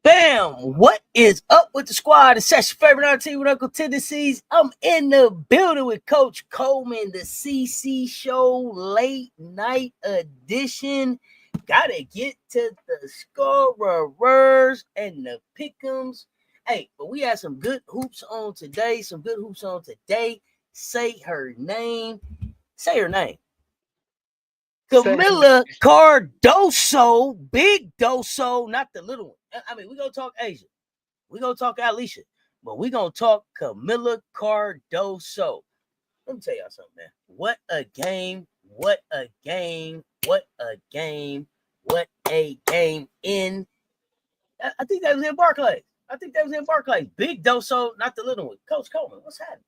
Bam! What is up with the squad? It's your favorite team with Uncle Tendencies. I'm in the building with Coach Coleman, the CC Show late night edition. Gotta get to the scorers and the pick'ems. Hey, but we had some good hoops on today. Say her name. Camilla Cardoso, big Doso, not the little one. I mean, we're going to talk Asia. We're going to talk Alicia. But we're going to talk Camilla Cardoso. Let me tell y'all something, man. What a game. What a game. What a game. What a game in. I think that was in Barclays. Big Doso, not the little one. Coach Coleman, what's happening?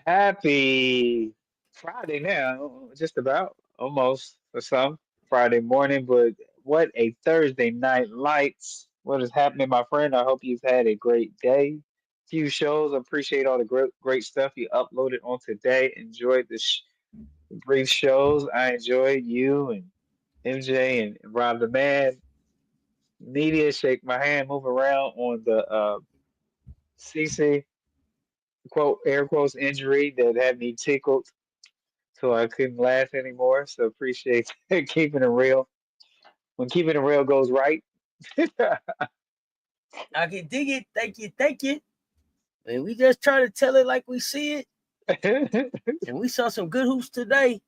Happy Friday now, just about almost for some Friday morning, but what a Thursday night lights. What is happening, my friend? I hope you've had a great day. Few shows. I appreciate all the great stuff you uploaded on today. Enjoyed the brief shows. I enjoyed you and MJ and Rob the Man. Media shake my hand, move around on the CC quote air quotes injury that had me tickled so I couldn't laugh anymore. So appreciate keeping it real. When keeping it real goes right. I can dig it. Thank you. And we just try to tell it like we see it. And we saw some good hoops today.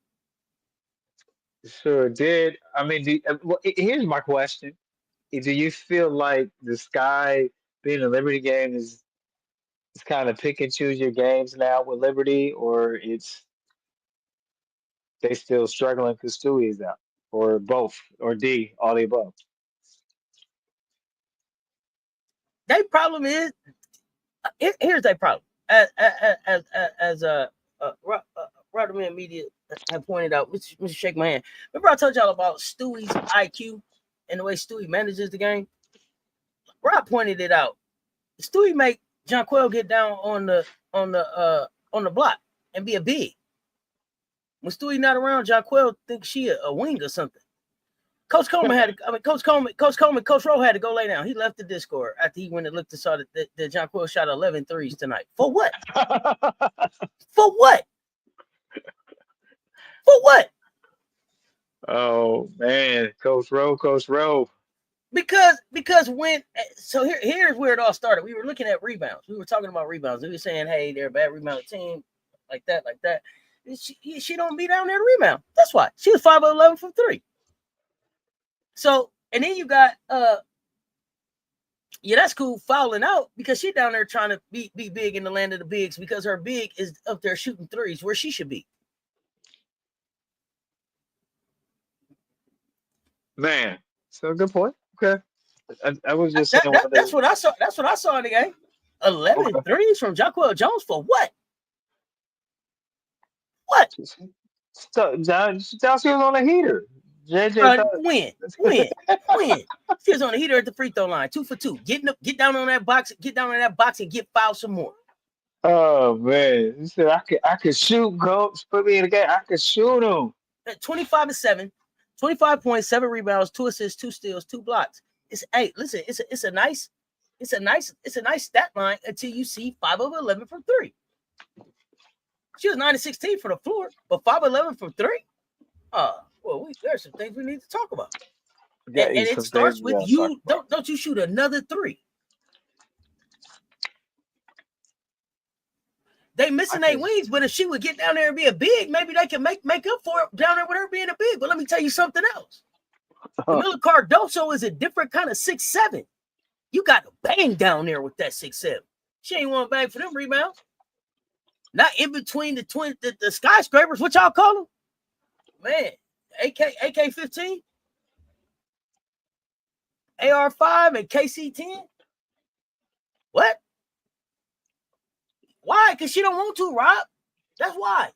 Sure did. I mean, here's my question. Do you feel like the Sky being a Liberty game is kind of pick and choose your games now with Liberty, or it's they still struggling because Stewie is out, or both, or D, all the above? Their problem is here's their problem. As Rodman Media have pointed out, Mr. Shake my hand. Remember I told y'all about Stewie's IQ and the way Stewie manages the game? Rob pointed it out. Stewie make Jonquel get down on the block and be a big. When Stewie not around, Jonquel thinks she a wing or something. Coach Rowe had to go lay down. He left the Discord after he went and looked and saw that Jonquel shot 11 threes tonight. For what? For what? For what? Oh man, Coach Rowe. Because when here's where it all started. We were looking at rebounds. We were talking about rebounds. We were saying, hey, they're a bad rebound team, like that. She don't be down there to rebound. That's why. She was 5 of 11 from 3. So, and then you got that's cool, fouling out because she down there trying to be big in the land of the bigs because her big is up there shooting threes where she should be. Man, so good point. Okay. I was just saying that's what I saw. That's what I saw in the game. 11 threes from Jonquel Jones for what? What? So John she was on a heater. When? She was on the heater at the free throw line, 2 for 2. Get down on that box and get fouled some more. Oh man, he said I could shoot, coach. Put me in the game. I could shoot him. 25-7, 25 points, 7 rebounds, 2 assists, 2 steals, 2 blocks. It's a nice stat line until you see 5 of 11 from 3. She was 9 of 16 for the floor, but 5 of 11 from 3. Well, there's some things we need to talk about. Got And you it some starts things you with gotta talk you. about. Don't you shoot another three. They I missing their just wings, but if she would get down there and be a big, maybe they can make up for it down there with her being a big. But let me tell you something else. Camila Cardoso is a different kind of 6'7". You got to bang down there with that 6'7". She ain't want to bang for them rebounds. Not in between the skyscrapers. What y'all call them? Man, AK 15, AR 5, and KC 10. What? Why? Because she don't want to, Rob. That's why.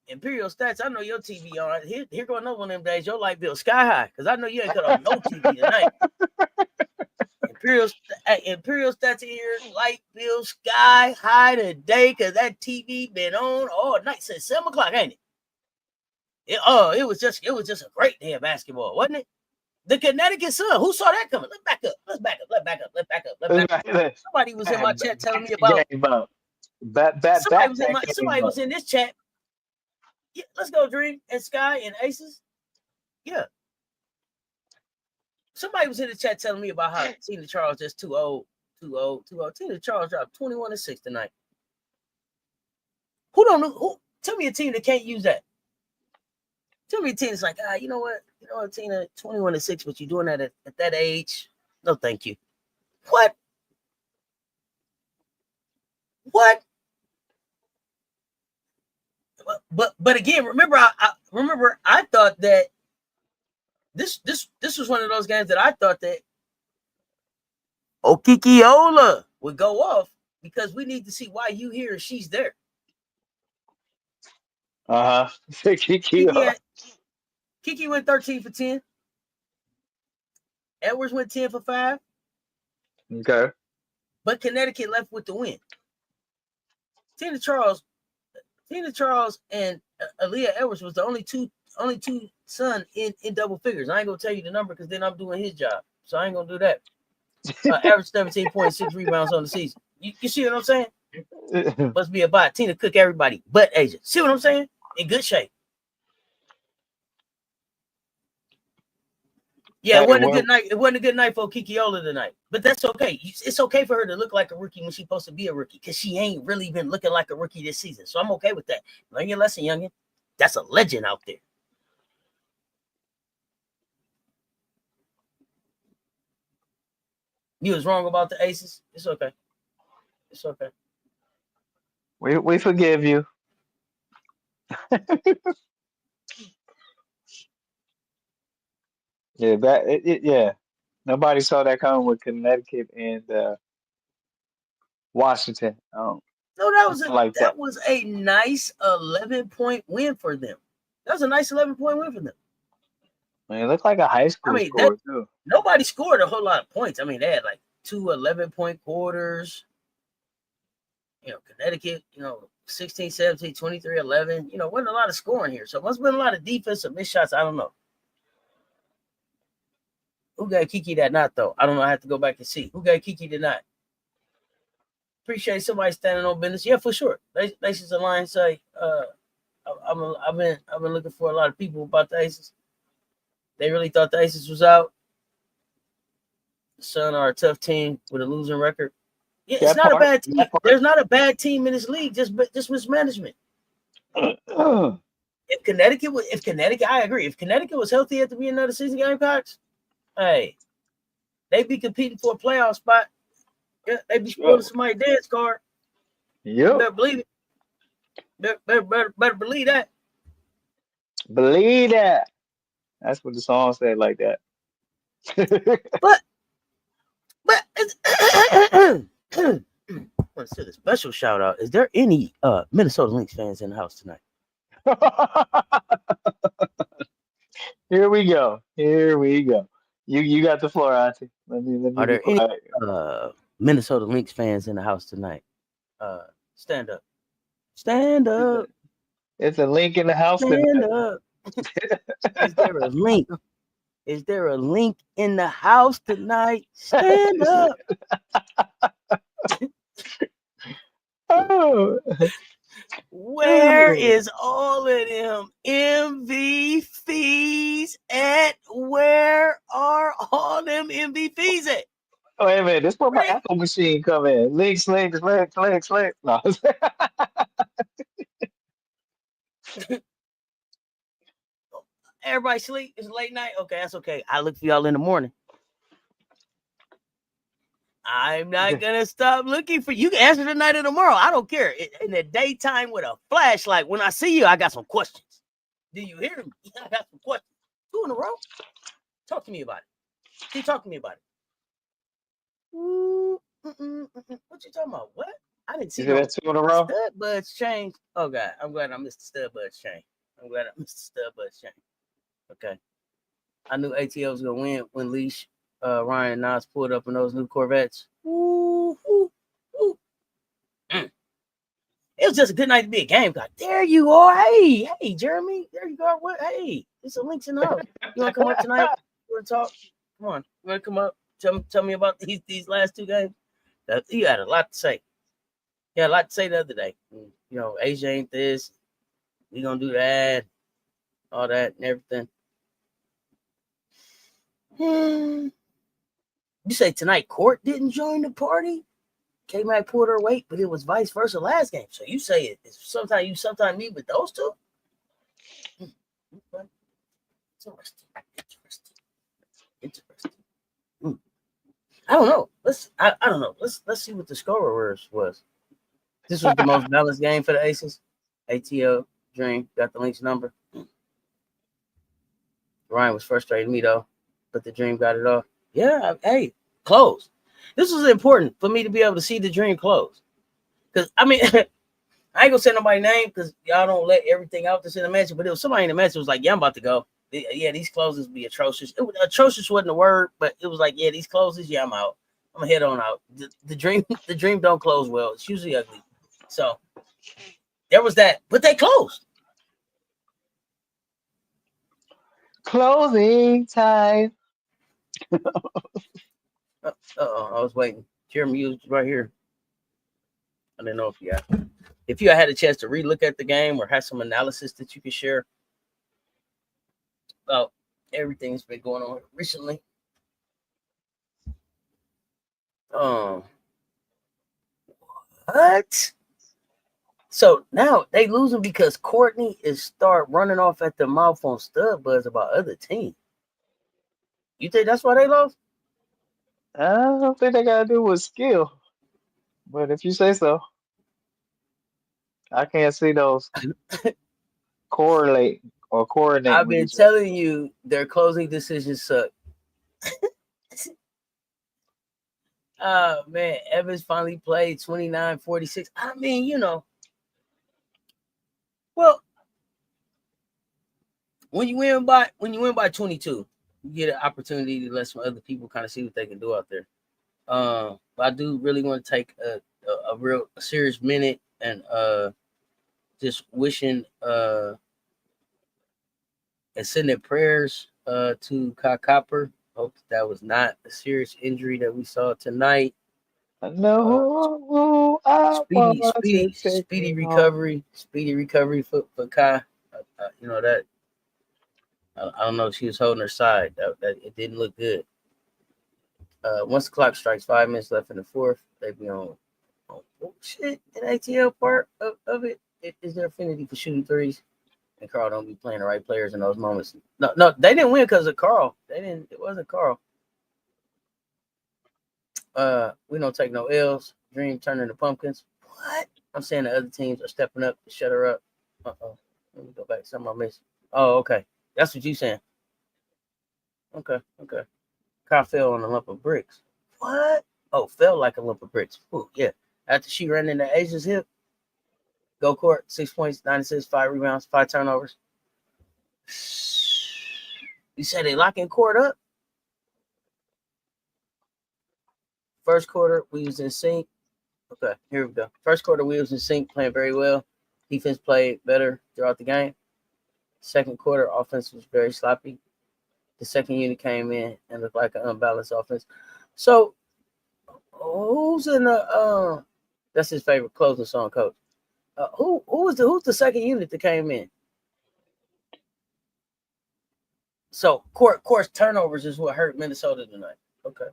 Imperial Stats, I know your TV on. Here go another one of them days. Your light bill sky high. Because I know you ain't cut off no TV tonight. Imperial Stats here, light bill sky high today because that TV been on all night since 7 o'clock, ain't it? It was just a great day of basketball, wasn't it? The Connecticut Sun. Who saw that coming? Let's back up. Somebody was in my chat telling me about. game up. Somebody was in this chat. Yeah, let's go, Dream and Sky and Aces. Yeah. Somebody was in the chat telling me about how Tina Charles just too old. Tina Charles dropped 21-6 tonight. Who don't know? Who? Tell me a team that can't use that. Tell me a team that's like, you know what, Tina, 21-6, but you're doing that at that age. No, thank you. What? But again, remember, I thought that this was one of those games that I thought that Okikiola would go off because we need to see why you here and she's there. Kiki went 13 for 10. Edwards went 10 for 5. Okay. But Connecticut left with the win. Tina Charles and Aaliyah Edwards was the only two son in double figures. I ain't gonna tell you the number because then I'm doing his job, so I ain't gonna do that. Average 17.6 rebounds on the season. You see what I'm saying? Must be a bot. Tina cook everybody but Asia. See what I'm saying? In good shape. Yeah, it wasn't a good night. It wasn't a good night for Kikiola tonight, but that's okay. It's okay for her to look like a rookie when she's supposed to be a rookie because she ain't really been looking like a rookie this season. So I'm okay with that. Learn your lesson, youngin. That's a legend out there. You was wrong about the Aces. It's okay. It's okay. We forgive you. Yeah, nobody saw that coming with Connecticut and Washington. No, that was a nice 11-point win for them. That was a nice 11-point win for them. I mean, it looked like a high school score too. Nobody scored a whole lot of points. I mean, they had like 2 11-point quarters. Connecticut, 16, 17, 23, 11. Wasn't a lot of scoring here. So it must have been a lot of defensive missed shots. I don't know. Who got Kiki that night, though? I don't know. I have to go back and see. Who got Kiki tonight? Appreciate somebody standing on business. Yeah, for sure. Laces Alliance say, I've been looking for a lot of people about the Aces. They really thought the Aces was out. The Sun are a tough team with a losing record. Yeah, it's not a bad team. There's not a bad team in this league, just mismanagement. If Connecticut, I agree. If Connecticut was healthy at the beginning of the season, Gamecocks, hey, they'd be competing for a playoff spot. Yeah, they'd be spoiling somebody's dance card. Yep. Better believe it. Better believe that. Believe that. That's what the song said, like that. but let's do a special shout out. Is there any Minnesota Lynx fans in the house tonight? Here we go. You got the floor, Auntie. Let me Are there any Minnesota Lynx fans in the house tonight? Stand up. Stand up. It's a link in the house. Stand up. Is there a link? Is there a link in the house tonight? Stand up. Where is all of them MVP this where my Apple machine come in. Links, links, links, links, links. No. Everybody sleep. It's late night. Okay, that's okay. I look for y'all in the morning. I'm not gonna stop looking for you. Can answer tonight or tomorrow. I don't care. In the daytime with a flashlight. When I see you, I got some questions. Do you hear me? I got some questions. 2 in a row. Talk to me about it. See, talk to me about it. What you talking about? What? I didn't see You see no that 2 in a row? stud buds change. Oh God, I'm glad I missed the stud buds change. I'm glad I missed the stud buds change. Okay. I knew ATL was gonna win when Leash, Ryan, and Nas pulled up in those new Corvettes. Ooh, ooh, ooh. It was just a good night to be a game. God, there you are. Hey, Jeremy. There you go. What? Hey, it's a Links in the house. You want to come up tonight? You want to talk? Come on. You want to come up? Tell me about these last 2 games. You had a lot to say. You had a lot to say the other day. You know, Asia ain't this. We gonna do that. All that and everything. You say tonight Court didn't join the party? K-Mac pulled her weight, but it was vice versa last game. So you say it's sometimes you sometimes meet with those 2? Interesting. I don't know. I don't know. Let's see what the scorer was. This was the most balanced game for the Aces. ATL Dream got the Lynx number. Ryan was frustrating me though, but the Dream got it off. Yeah, hey, close. This was important for me to be able to see the Dream close. Because I mean, I ain't gonna say nobody's name because y'all don't let everything out that's in the match. But it was somebody in the match that was like, "Yeah, I'm about to go." Yeah, these closes be atrocious. Atrocious wasn't the word, but it was like, "Yeah, these closes. Yeah, I'm out. I'm gonna head on out." The Dream don't close well. It's usually ugly. So there was that, but they closed. Closing time. I was waiting. Jeremy was right here. I didn't know if you had a chance to relook at the game or had some analysis that you could share about everything that's been going on recently. What? So now they losing because Courtney is start running off at the mouth on stud buzz about other teams. You think that's why they lost? I don't think they gotta do with skill. But if you say so, I can't see those correlate or coordinate I've with been each other. telling you their closing decisions suck. Oh man, Evans finally played 29-46. I mean, well, when you win by 22, you get an opportunity to let some other people kind of see what they can do out there. But I do really want to take a real serious minute and just wishing and sending prayers to Kai Copper. Hope that was not a serious injury that we saw tonight. I know who I want to take Speedy me home. recovery for Kai. That I don't know if she was holding her side. That it didn't look good. Once the clock strikes 5 minutes left in the fourth, they be on shit in ATL part of it. Is their affinity for shooting threes, and Carl don't be playing the right players in those moments. No, they didn't win because of Carl. They didn't. It wasn't Carl. We don't take no L's. Dream turning to pumpkins. What? I'm saying the other teams are stepping up to shut her up. Let me go back. Something I missed. Oh, okay. That's what you saying. Okay. Kyle fell on a lump of bricks. What? Oh, fell like a lump of bricks. Ooh, yeah. After she ran into Asia's hip, go court, 6 points, 9 assists, 5 rebounds, 5 turnovers. You said they locking court up? First quarter, we was in sync. Okay, here we go. First quarter, we was in sync, playing very well. Defense played better throughout the game. Second quarter, offense was very sloppy. The second unit came in and looked like an unbalanced offense. So, who's in the? That's his favorite closing song, coach. Who's the second unit that came in? So, course turnovers is what hurt Minnesota tonight. Okay.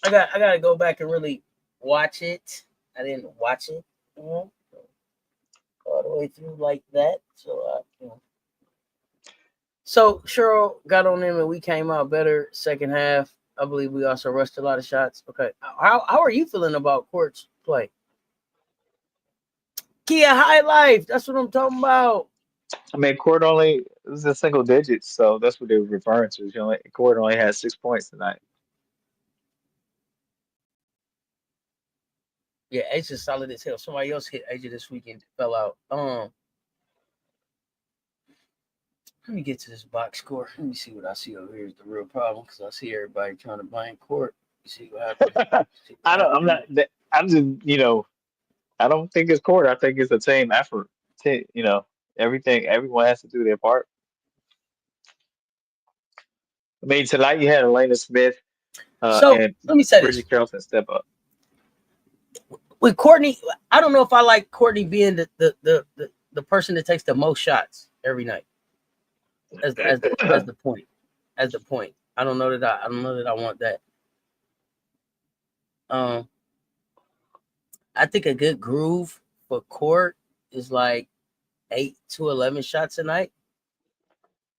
I gotta go back and really watch it. I didn't watch it, all the way through like that. So Cheryl got on them and we came out better second half. I believe we also rushed a lot of shots. Okay, how are you feeling about Court's play? Kia High Life. That's what I'm talking about. I mean, Court only was in single digits, so that's what they were referring to. Court only had 6 points tonight. Yeah, Asia is solid as hell. Somebody else hit Asia this weekend, fell out. Let me get to this box score. Let me see what I see over here is the real problem because I see everybody trying to blame Court. You see what happened? See what I don't. I'm happened? not. I'm just. I don't think it's Court. I think it's a team effort. Everything. Everyone has to do their part. I mean, tonight you had Elena Smith So and let me say this. Bridget Carlton step up. With Courtney, I don't know if I like Courtney being the person that takes the most shots every night as the point. As the point. I don't know that I want that. Um I think a good groove for Court is like 8 to 11 shots a night.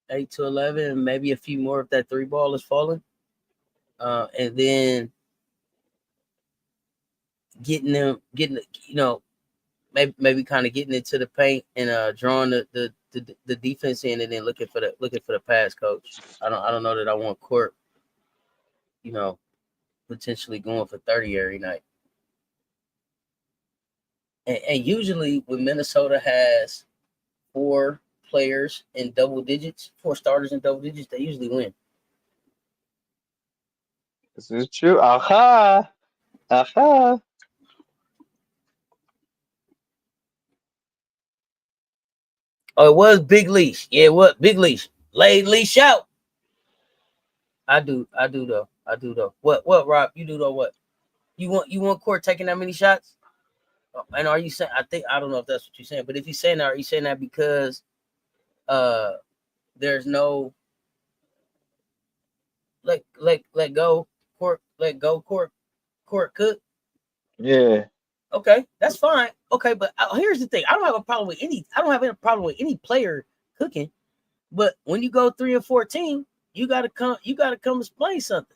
8 to 11, and maybe a few more if that three ball is falling. And then getting maybe kind of getting into the paint and drawing the defense in, and then looking for the pass, coach. I don't know that I want Court, potentially going for 30 every night. And usually when Minnesota has four players in double digits, four starters in double digits, they usually win. This is true. Aha. Aha. Oh, it was Big Leash. Yeah, what Big Leash? Laid Leash out. I do though. I do though. What, Rob? You do though? What? You want Court taking that many shots? And are you saying? I don't know if that's what you're saying, but if you're saying that, are you saying that because uh there's no let go Court Cook? Yeah. Okay, that's fine. Okay, but here's the thing: I don't have a problem with any. I don't have any problem with any player cooking. But when you go 3 and 14, you gotta come. You gotta come explain something.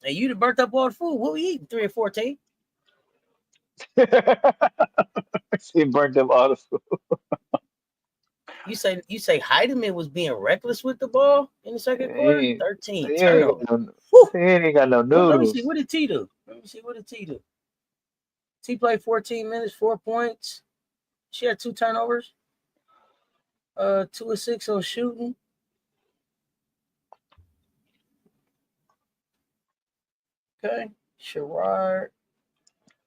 And you done burnt up all the food. What we eating 3 and 14? She burnt up all the food. You say Heidemann was being reckless with the ball in the second He quarter. ain't, 13 he ain't turnovers. got no, Whew. he ain't got no Let me see. noodles. What did T do? Let me see. What did T do? T played 14 minutes, 4 points. She had 2 turnovers. 2 of 6 on shooting. Okay. Sherrod.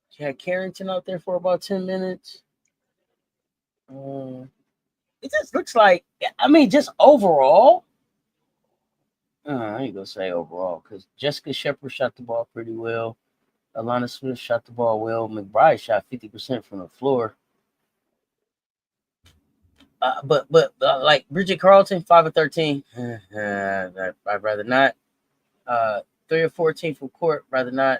She had Carrington out there for about 10 minutes. It just looks like, I mean, just overall. I ain't gonna say overall because Jessica Shepard shot the ball pretty well. Alana Smith shot the ball well. McBride shot 50% from the floor. But like Bridget Carlton, 5 of 13. I'd rather not. 3 of 14 from Court, rather not.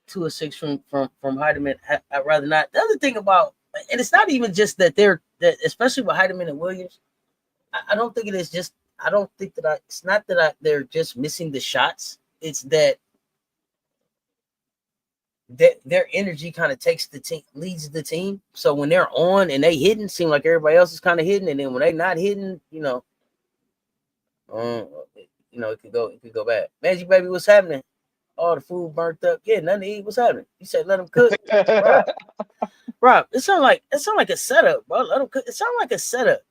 2 of 6 from Heidemann, I'd rather not. The other thing about, and it's not even just that especially with Heidemann and Williams. I don't think it is just. I don't think that it's not that they're just missing the shots. It's that their energy kind of takes the team, leads the team. So when they're on and they hitting, seem like everybody else is kind of hitting, and then when they not hitting, it could go bad. Magic baby, what's happening? All the food burnt up. Yeah, nothing to eat. What's happening? You said let them cook. Rob, it sounds like a setup, bro. Let them cook. It sounds like a setup.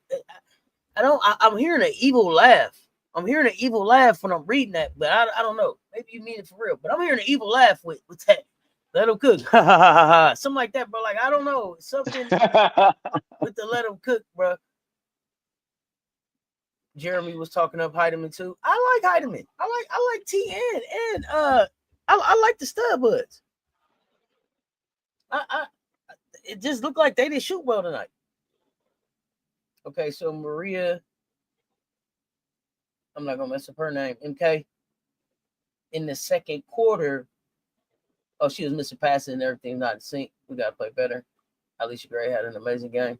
I'm hearing an evil laugh. I'm hearing an evil laugh when I'm reading that, but I don't know. Maybe you mean it for real, but I'm hearing an evil laugh with that. Let them cook. Something like that, bro. Like, I don't know. Something with the let them cook, bro. Jeremy was talking up Heidemann too. I like Heidemann. I like TN and I like the stud buds. It just looked like they didn't shoot well tonight. Okay, so Maria, I'm not gonna mess up her name. MK. in the second quarter. Oh, she was missing passes and everything, not in sync. We got to play better. Alicia Gray had an amazing game.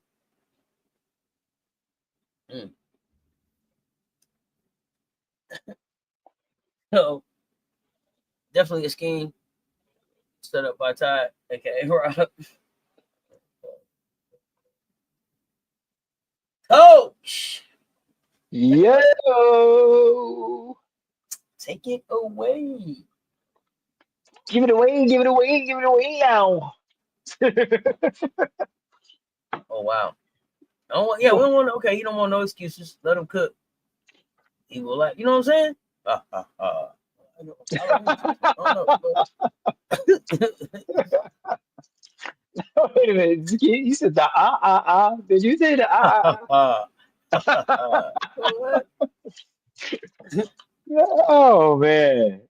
Mm. So, definitely a scheme set up by Ty, aka Rob. Coach, Yo, take it away. give it away, give it away, give it away now. Oh wow. Oh yeah, we don't want. Okay, you don't want no excuses. Let him cook. He will like. You know what I'm saying? I don't know. Wait a minute, you said the Did you say the What? Oh man,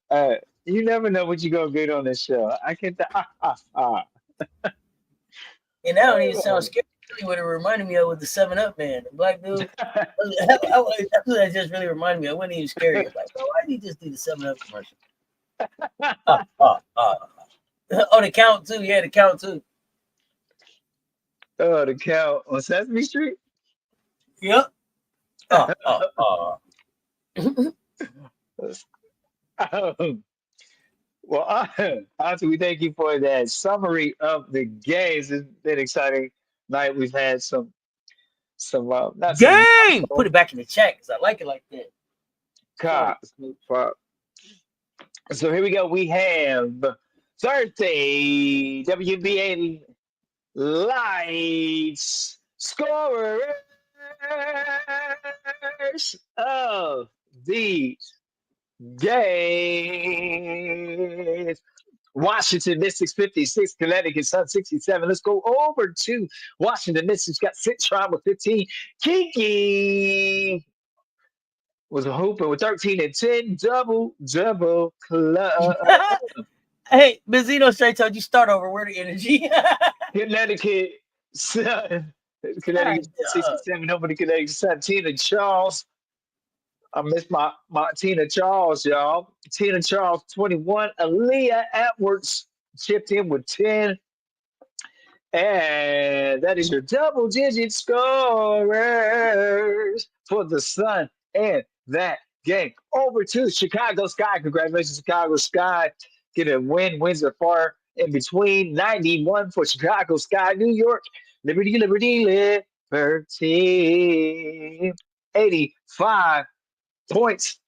you never know what you're gonna get on this show. I get the And that don't even sound Oh. scary. Really, what it reminded me of was the 7 Up man, the black dude. That's what that just really reminded me. I wasn't even scary. It's like, bro, why did he just do the 7 Up commercial? Oh, the count too. Yeah, the count too. Oh, the cow on Sesame Street. Yep. Uh. Well, Auntie, we thank you for that summary of the games. It's been an exciting night. We've had not some Game. Put wonderful it back in the chat because I like it like that. Sorry, cards. So here we go. We have Thursday WNBA lights scorers of the games. Washington Mystics 56, Connecticut Sun 67. Let's go over to Washington Mystics. Got Citron with 15. Kiki was a hooper with 13 and 10. Double club. Hey, Benzino straight told you start over. Where the energy? Connecticut Sun. God, Connecticut 67 over to Connecticut Sun. Tina Charles. I missed my Tina Charles, y'all. Tina Charles, 21. Aaliyah Edwards chipped in with 10. And that is your double digit scorers for the Sun and that game. Over to Chicago Sky. Congratulations, Chicago Sky. Get a win. Wins are far in between. 91 for Chicago Sky. New York, Liberty, Liberty, Liberty. 85 points.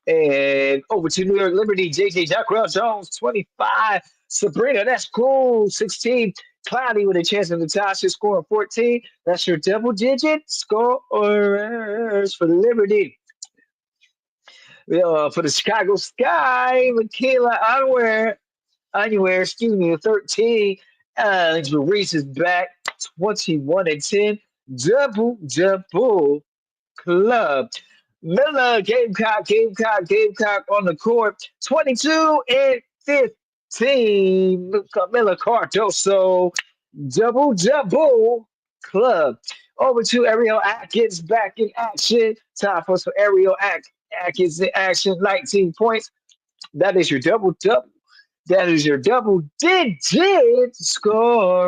And over to New York Liberty, JJ Jackrell Jones, 25. Sabrina, that's cool, 16. Cloudy with a chance of Natasha scoring 14. That's your double digit scorers for Liberty. For the Chicago Sky, Michaela Anywhere, excuse me, 13. Reese is back, 21 and 10. Double club. Miller, Gamecock on the court, 22 and 15. Miller Cardoso, double club. Over to Ariel Atkins back in action. Time for some Ariel Atkins in action, 19 points. That is your double. That is your double digit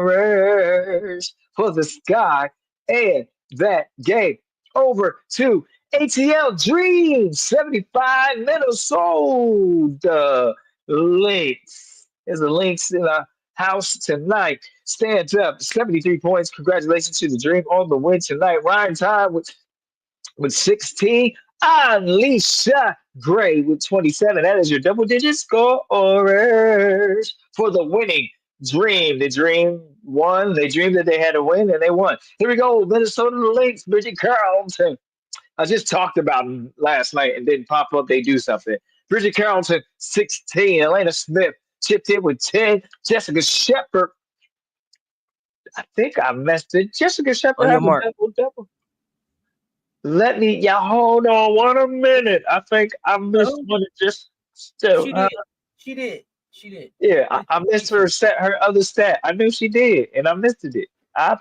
scorers for the Sky and that game. Over to ATL Dreams, 75 Minnesota Lynx. There's a Lynx in the house tonight. Stands up, 73 points. Congratulations to the Dream on the win tonight. Ryan Time with 16. Alicia Gray with 27. That is your double digit scorers for the winning Dream. The Dream won. They dreamed that they had to win, and they won. Here we go. Minnesota Lynx, Bridget Carrollton. I just talked about them last night and didn't pop up. They do something. Bridget Carrollton, 16. Elena Smith chipped in with 10. Jessica Shepard. I think I messed it. Jessica Shepard on your have a mark. double. Y'all hold on one minute. I think I missed No, one. Just still, she did. She did. She did. yeah, I missed her other stat. I knew she did, and I missed it. I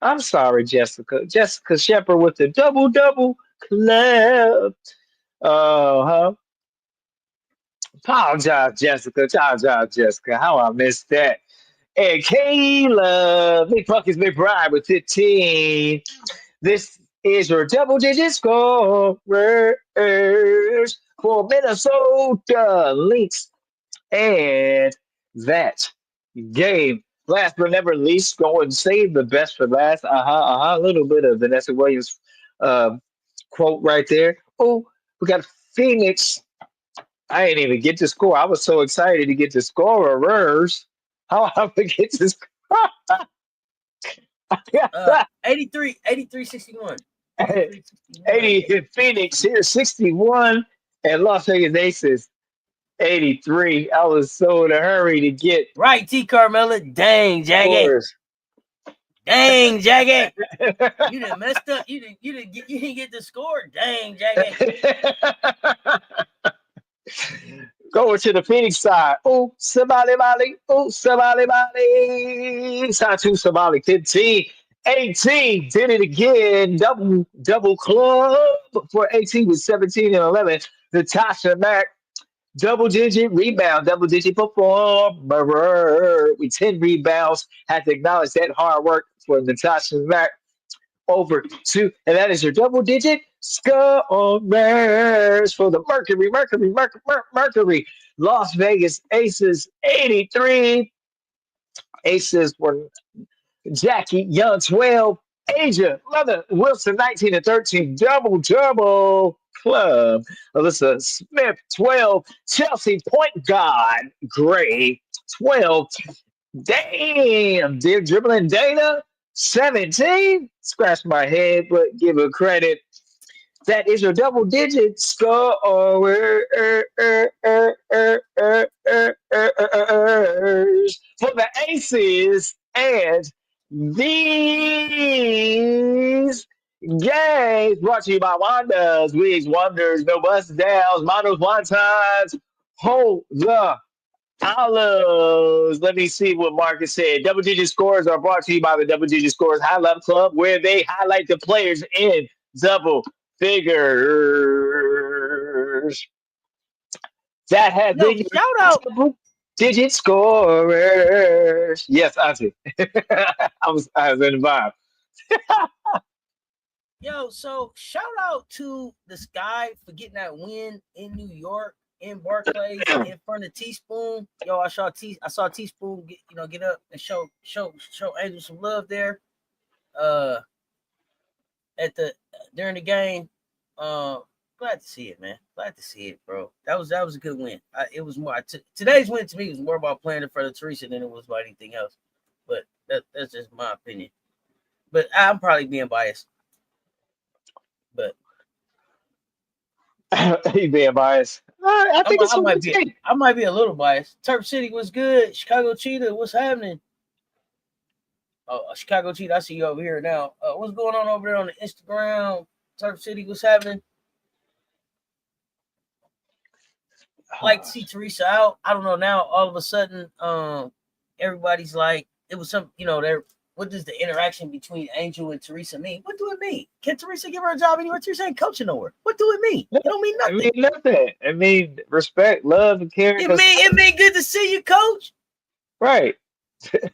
I'm sorry, Jessica. Jessica Shepard with the double club. Uh huh. Apologize, Jessica. Apologize, Jessica. How I missed that. And Kayla, Big Buckets McBride with 15. This is your double digit scorers for Minnesota Lynx. And that game. Last but never least, go and save the best for last. A little bit of Vanessa Williams quote right there. Oh, we got Phoenix. I didn't even get to score. I was so excited to get to scorers. How I forget to score? 83-61. 80 in Phoenix here, 61, and Las Vegas Aces, 83. I was so in a hurry to get Right, T. Carmella. Dang, Jaggy. scores. Dang, Jaggy. You done messed up. You didn't get the score. Dang, Jaggy. Going to the Phoenix side. Oh, somebody, Molly. Oh, somebody, Molly. Side two, somebody. 15. 18 did it again. Double club for 18 with 17 and 11. Natasha Mack, double digit rebound, double digit performer with 10 rebounds. Had to acknowledge that hard work for Natasha Mack. Over two, and that is your double digit scorers for the Mercury. Las Vegas Aces 83. Aces were Jackie Young 12, Asia Mother Wilson 19 and 13, double club. Alyssa Smith 12, Chelsea point guard Gray 12. Damn, dear dribbling Dana 17. Scratch my head, but give her credit. That is your double digit score for the Aces. And these games brought to you by Wanda's Wigs, Wonders, No Bust Downs, Models, Wontons. Hold the Olives. Let me see what Marcus said. Double digit scores are brought to you by the Double Digit Scores High Love Club, where they highlight the players in double figures. That has been your Shout out. double digit scorers. Yes, Auntie. I was in the vibe. Yo, so shout out to this guy for getting that win in New York, in Barclays, in front of Teaspoon. Yo, I saw Teaspoon get up and show Angel some love there. During the game. Glad to see it, man. Glad to see it, bro. That was a good win. It was more today's win to me was more about playing in front of Teresa than it was about anything else. But that's just my opinion. But I'm probably being biased. But you being biased. I think it's I might be a little biased. Turp City was good. Chicago Cheetah, what's happening? Oh, Chicago Cheetah, I see you over here now. What's going on over there on the Instagram? Turp City, what's happening? I like to see Teresa out. I don't know now. All of a sudden, everybody's like, it was some, there. What does the interaction between Angel and Teresa mean? What do it mean? Can Teresa give her a job anywhere? Teresa ain't coaching nowhere. What do it mean? It don't mean nothing. It mean nothing. It mean respect, love, and care. It mean good to see you, coach. Right. Good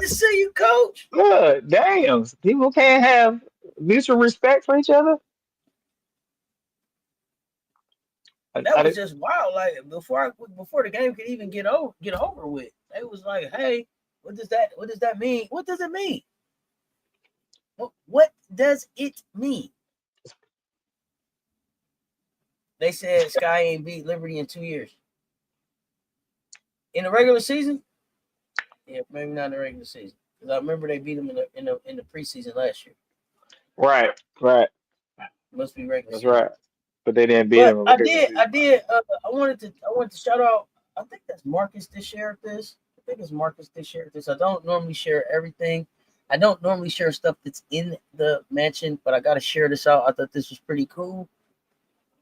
to see you, coach. Look, damn. People can't have mutual respect for each other. That was just wild. Like before the game could even get over with, it was like, hey, what does that mean? What does it mean? What does it mean? They said Sky ain't beat Liberty in 2 years. In the regular season? Yeah, maybe not in the regular season. Because I remember they beat them in the preseason last year. Right. Must be regular That's season. right. But they didn't beat him. I did. I wanted to shout out. I think that's Marcus that shared this. I don't normally share everything. I don't normally share stuff that's in the mansion, but I gotta share this out. I thought this was pretty cool.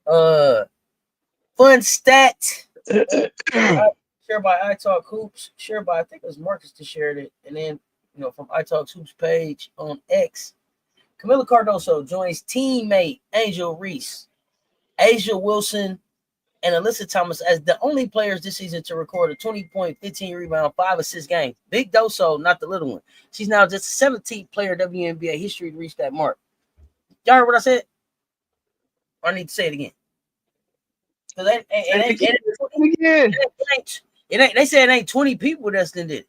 Fun stat. Shared by iTalk Hoops. Shared by, I think it was Marcus that shared it, and then from iTalk Hoops page on X. Camila Cardoso joins teammate Angel Reese. Asia Wilson and Alyssa Thomas as the only players this season to record a 20 point, 15 rebound, 5 assist game. Big Doso, not the little one. She's now just the 17th player in WNBA history to reach that mark. Y'all heard what I said? Or I need to say it again. Because Say it again. Say it again. they say it ain't 20 people that's done did it.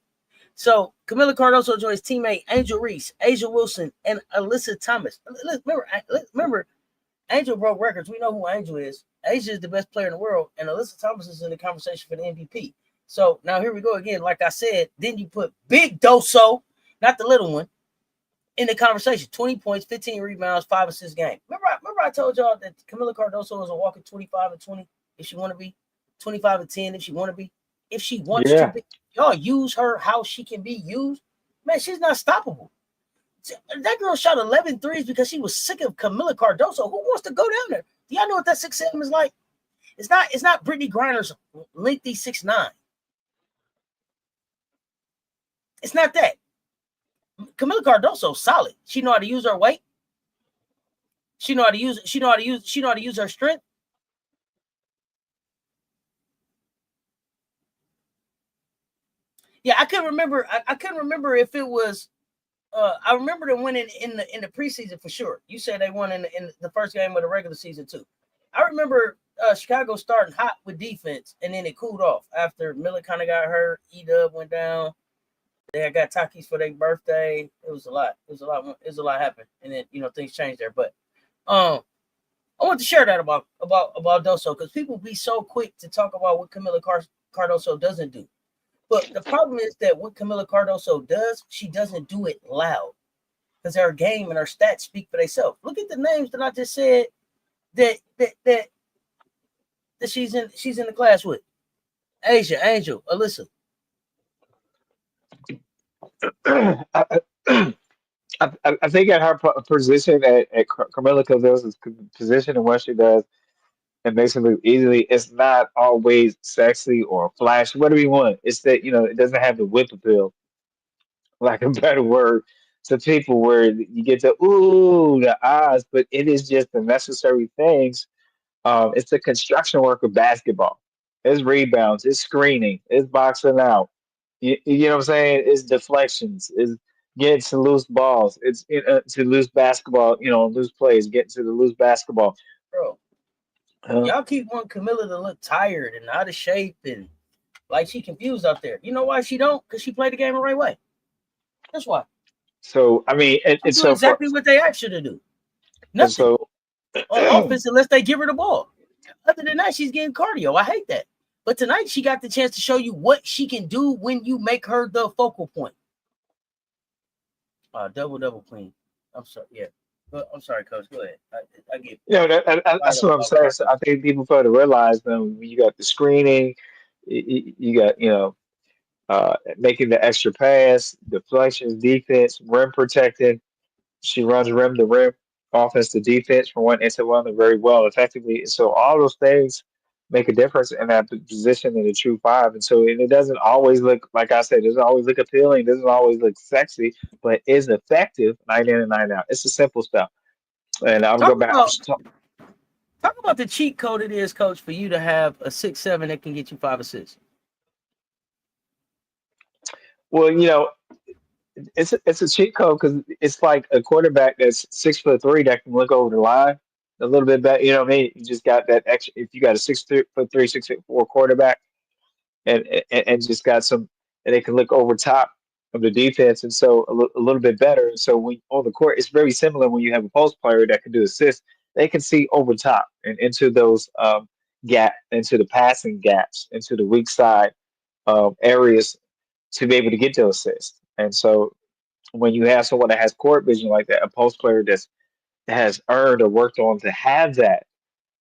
So Camila Cardoso joins teammate Angel Reese, Asia Wilson, and Alyssa Thomas. Remember, Angel broke records. We know who Angel is. Asia is the best player in the world, and Alyssa Thomas is in the conversation for the MVP. So now here we go again. Like I said, then you put Big Doso, not the little one, in the conversation. 20 points, 15 rebounds, 5 assists game. Remember I told y'all that Camila Cardoso is a walking 25 and 20 if she want to be, 25 and 10 if she want to be, if she wants to Yeah. be. Y'all use her how she can be used. Man, she's not stoppable. That girl shot 11 threes because she was sick of Camila Cardoso. Who wants to go down there? Do y'all know what that 6'7" is like? It's not Brittany Griner's lengthy 6'9". It's not that. Camila Cardoso solid. She know how to use her weight. She know how to use her strength. Yeah, I couldn't remember. I couldn't remember if it was. I remember them winning in the preseason for sure. You said they won in the first game of the regular season too. I remember Chicago starting hot with defense, and then it cooled off after Miller kind of got hurt. E-Dub went down. They had got Takis for their birthday. It was a lot. Happened, and then things changed there. But I want to share that about Doso because people be so quick to talk about what Camila Cardoso doesn't do. But the problem is that what Camila Cardoso does, she doesn't do it loud because her game and her stats speak for themselves. Look at the names that I just said that she's in the class with. Asia, Angel, Alyssa. I think at her position at Carmela Cabello's position and what she does and makes it look easily, it's not always sexy or flashy, whatever you want. It's that, it doesn't have the whip appeal, like a better word, to people where you get the ooh, the eyes, but it is just the necessary things. It's the construction work of basketball. It's rebounds, it's screening, it's boxing out. You know what I'm saying? It's deflections, it's getting to loose balls, it's to loose basketball, loose plays, getting to the loose basketball. Bro, Uh, y'all keep wanting Camilla to look tired and out of shape and like she confused out there. You know why she don't? Because she played the game the right way. That's why. so I mean, She do exactly what they asked her to do. and Nothing so on offense unless they give her the ball. Other than that, she's getting cardio. I hate that. But tonight she got the chance to show you what she can do when you make her the focal point. Double clean. I'm sorry. Yeah. I'm sorry, Coach. Go ahead. I get fired that's up what I'm about saying. So I Cardoso. think people fail to realize when you got the screening, you got making the extra pass, deflections, defense, rim protecting. She runs rim to rim, offense to defense from one end to one very well, effectively. And so all those things make a difference in that position in the true five. And so it doesn't always look, like I said, it doesn't always look appealing, doesn't always look sexy, but is effective night in and night out. It's the simple stuff. And I'm Talk going back. about talk about the cheat code it is, Coach, for you to have a 6'7" that can get you 5 assists. Well, it's a cheat code because it's like a quarterback that's 6'3" that can look over the line a little bit better. You know what I mean? You just got that extra. If you got a 6'3", 6'4" quarterback, and just got some, and they can look over top of the defense, and so a little bit better. And so when on the court, it's very similar when you have a post player that can do assists. They can see over top and into those into the passing gaps, into the weak side areas to be able to get those assists. And so when you have someone that has court vision like that, a post player that has earned or worked on to have that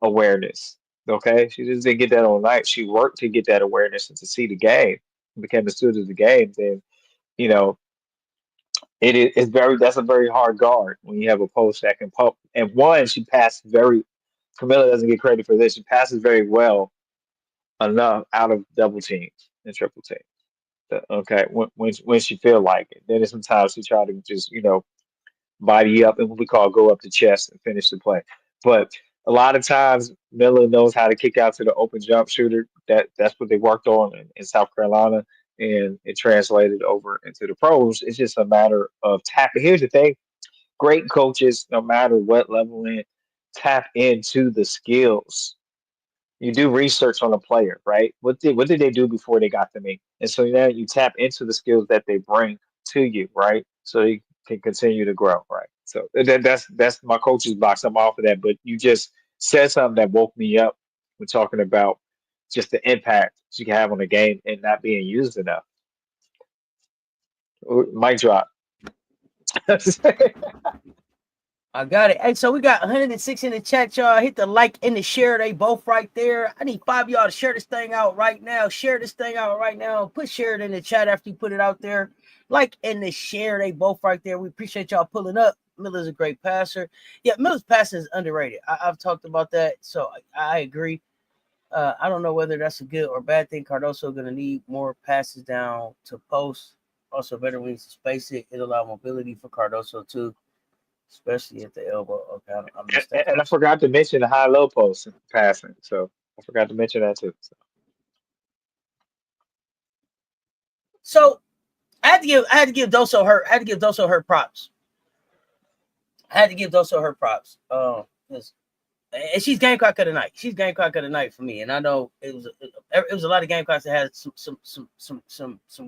awareness. Okay, she just didn't get that on night. She worked to get that awareness and to see the game, became a student of the game. Then you know it's very that's a very hard guard when you have a post that can pump. And one, she passed very. Camilla doesn't get credit for this. She passes very well enough out of double teams and triple teams. Okay, when she feel like it. Then sometimes she try to just body up and what we call go up the chest and finish the play. But A lot of times Miller knows how to kick out to the open jump shooter. That's what they worked on in South Carolina, and it translated over into the pros. It's just a matter of tapping. Here's the thing: great coaches, no matter what level in, tap into the skills. You do research on a player, right? What did they do before they got to me? And so now you tap into the skills that they bring to you, right? So you can continue to grow, right? So that's my coach's box. I'm off of that, but you just said something that woke me up when talking about just the impact you can have on the game and not being used enough. Mic drop. I got it. Hey, so we got 106 in the chat, y'all. Hit the like and the share. They both right there. I need 5 of y'all to share this thing out right now. Share this thing out right now. Put share it in the chat after you put it out there. Like and the share. They both right there. We appreciate y'all pulling up. Miller's a great passer. Yeah, Miller's passing is underrated. I've talked about that, so I agree. I don't know whether that's a good or bad thing. Cardoso going to need more passes down to post. Also, better wings to space it. It'll allow mobility for Cardoso too, especially at the elbow. Okay, I missed that. And I forgot to mention the high low post passing. So I forgot to mention that too. So I had to give Doso her props. And she's Gamecock of the night. She's Gamecock of the night for me. And I know it was a lot of Gamecocks that had some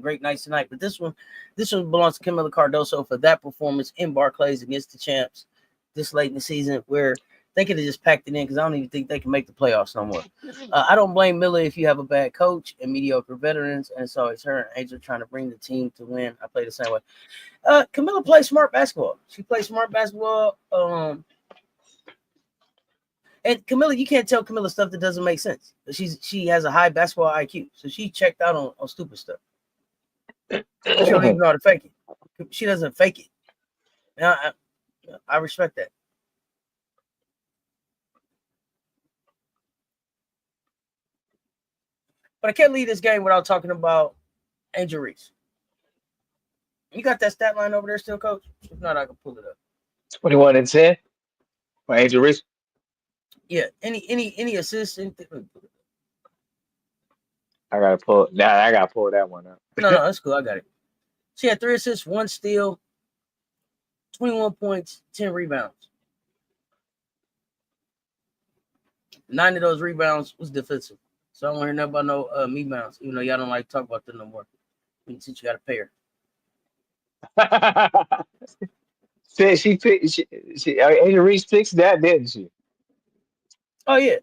great nights tonight. But this one belongs to Camila Cardoso for that performance in Barclays against the champs this late in the season, where they could have just packed it in because I don't even think they can make the playoffs no more. I don't blame Miller if you have a bad coach and mediocre veterans, and so it's her and Angel trying to bring the team to win. I play the same way. Camilla plays smart basketball. She plays smart basketball. And Camilla, you can't tell Camilla stuff that doesn't make sense. She has a high basketball IQ, so she checked out on stupid stuff. She don't even know how to fake it. She doesn't fake it. And I respect that. But I can't leave this game without talking about Angel Reese. You got that stat line over there still, Coach? If not, I can pull it up. 21 and 10 for Angel Reese. Yeah. Any assists? I gotta pull. Nah, I gotta pull that one up. No, that's cool. I got it. She had 3 assists, 1 steal, 21 points, 10 rebounds. 9 of those rebounds was defensive. So I don't want to hear nothing about no me bounds, even though y'all don't like to talk about them no more. Since you got to pay her. Said she Angel Reese fixed that, didn't she? Oh, yeah.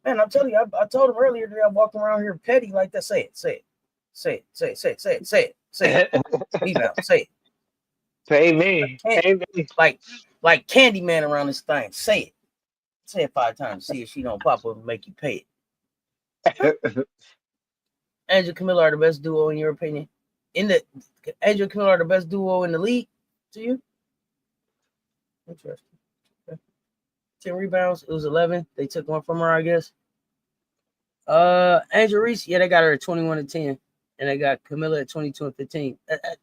Man, I'm telling you, I told him earlier that I'm walking around here petty like that. Say it. Rebound, say it. Pay me. Pay me. Like Candyman around this thing. Say it. Say it 5 times. See if she don't pop up and make you pay it. Angel Camilla are the best duo in your opinion? Angel Camilla are the best duo in the league to you? Interesting. Okay. 10 rebounds. It was 11. They took 1 from her, I guess. Angel Reese, yeah, they got her at 21 and 10. And they got Camilla at 22 and 15.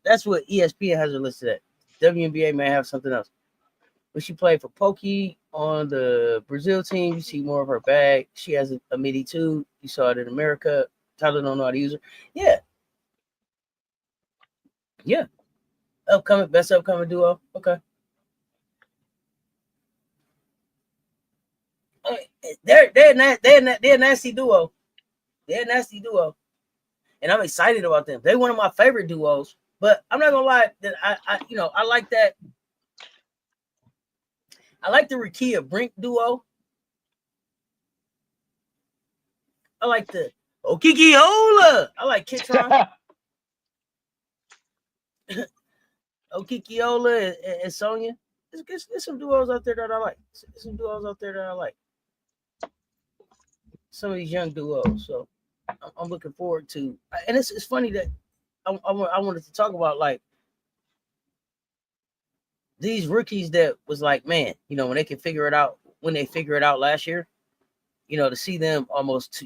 That's what ESPN has her listed at. WNBA may have something else. When she played for Pokey on the Brazil team, you see more of her bag. She has a midi too. You saw it in America. Tyler don't know how to use her. Yeah. Best upcoming duo. Okay. They're a nasty duo. They're a nasty duo. And I'm excited about them. They're one of my favorite duos. But I'm not gonna lie that I like that. I like the Rakia Brink duo. I like the Okikiola. I like Kitron. Okikiola and Sonya. There's some duos out there that I like. Some of these young duos. So I'm looking forward to. And it's funny that I wanted to talk about like these rookies that was like, man, when they can figure it out, when they figure it out last year, to see them almost,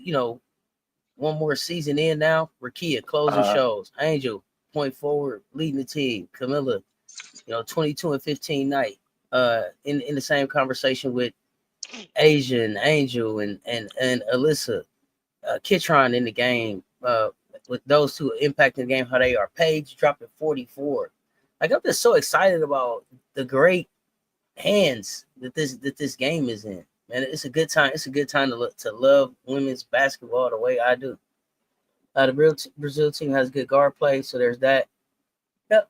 one more season in now. Rakia closing shows. Angel point forward, leading the team. Camilla, 22 and 15 night. In the same conversation with Asian, Angel, and Alyssa Kitron in the game. With those two impacting the game, how they are. Paige dropping 44. Like I'm just so excited about the great hands that this game is in. Man, it's a good time. It's a good time to love women's basketball the way I do. The Brazil team has good guard play, so there's that. Yep.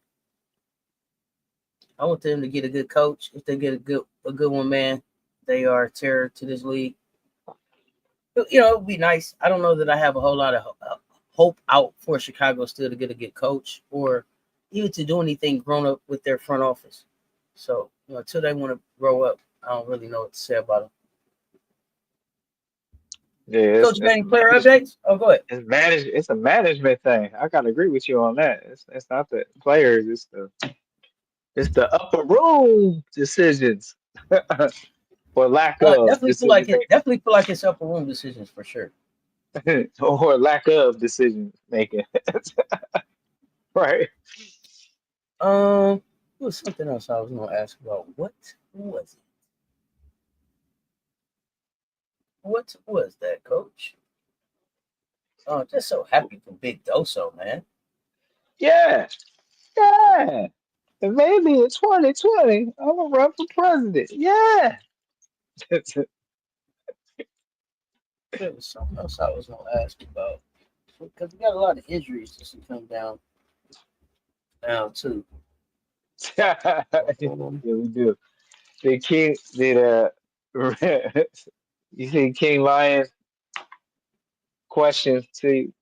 I want them to get a good coach. If they get a good one, man, they are a terror to this league. You know, it would be nice. I don't know that I have a whole lot of hope out for Chicago still to get a good coach or even to do anything grown up with their front office. So, you know, until they want to grow up, I don't really know what to say about them. Yeah, Coach, you got any player updates? Oh, go ahead. it's a management thing. I gotta agree with you on that. It's not the players, it's the upper room decisions or lack of decision Definitely feel like it's upper room decisions for sure. making or lack of decision making. Right. There was something else I was gonna ask about. What was it? What was that, Coach? Oh, just so happy for Big Doso, man. Yeah. Yeah. And maybe in 2020, I'm gonna run for president. Yeah. There was something else I was gonna ask about because we got a lot of injuries just to come down too. Yeah, we do. Did you see King Lion questions to you?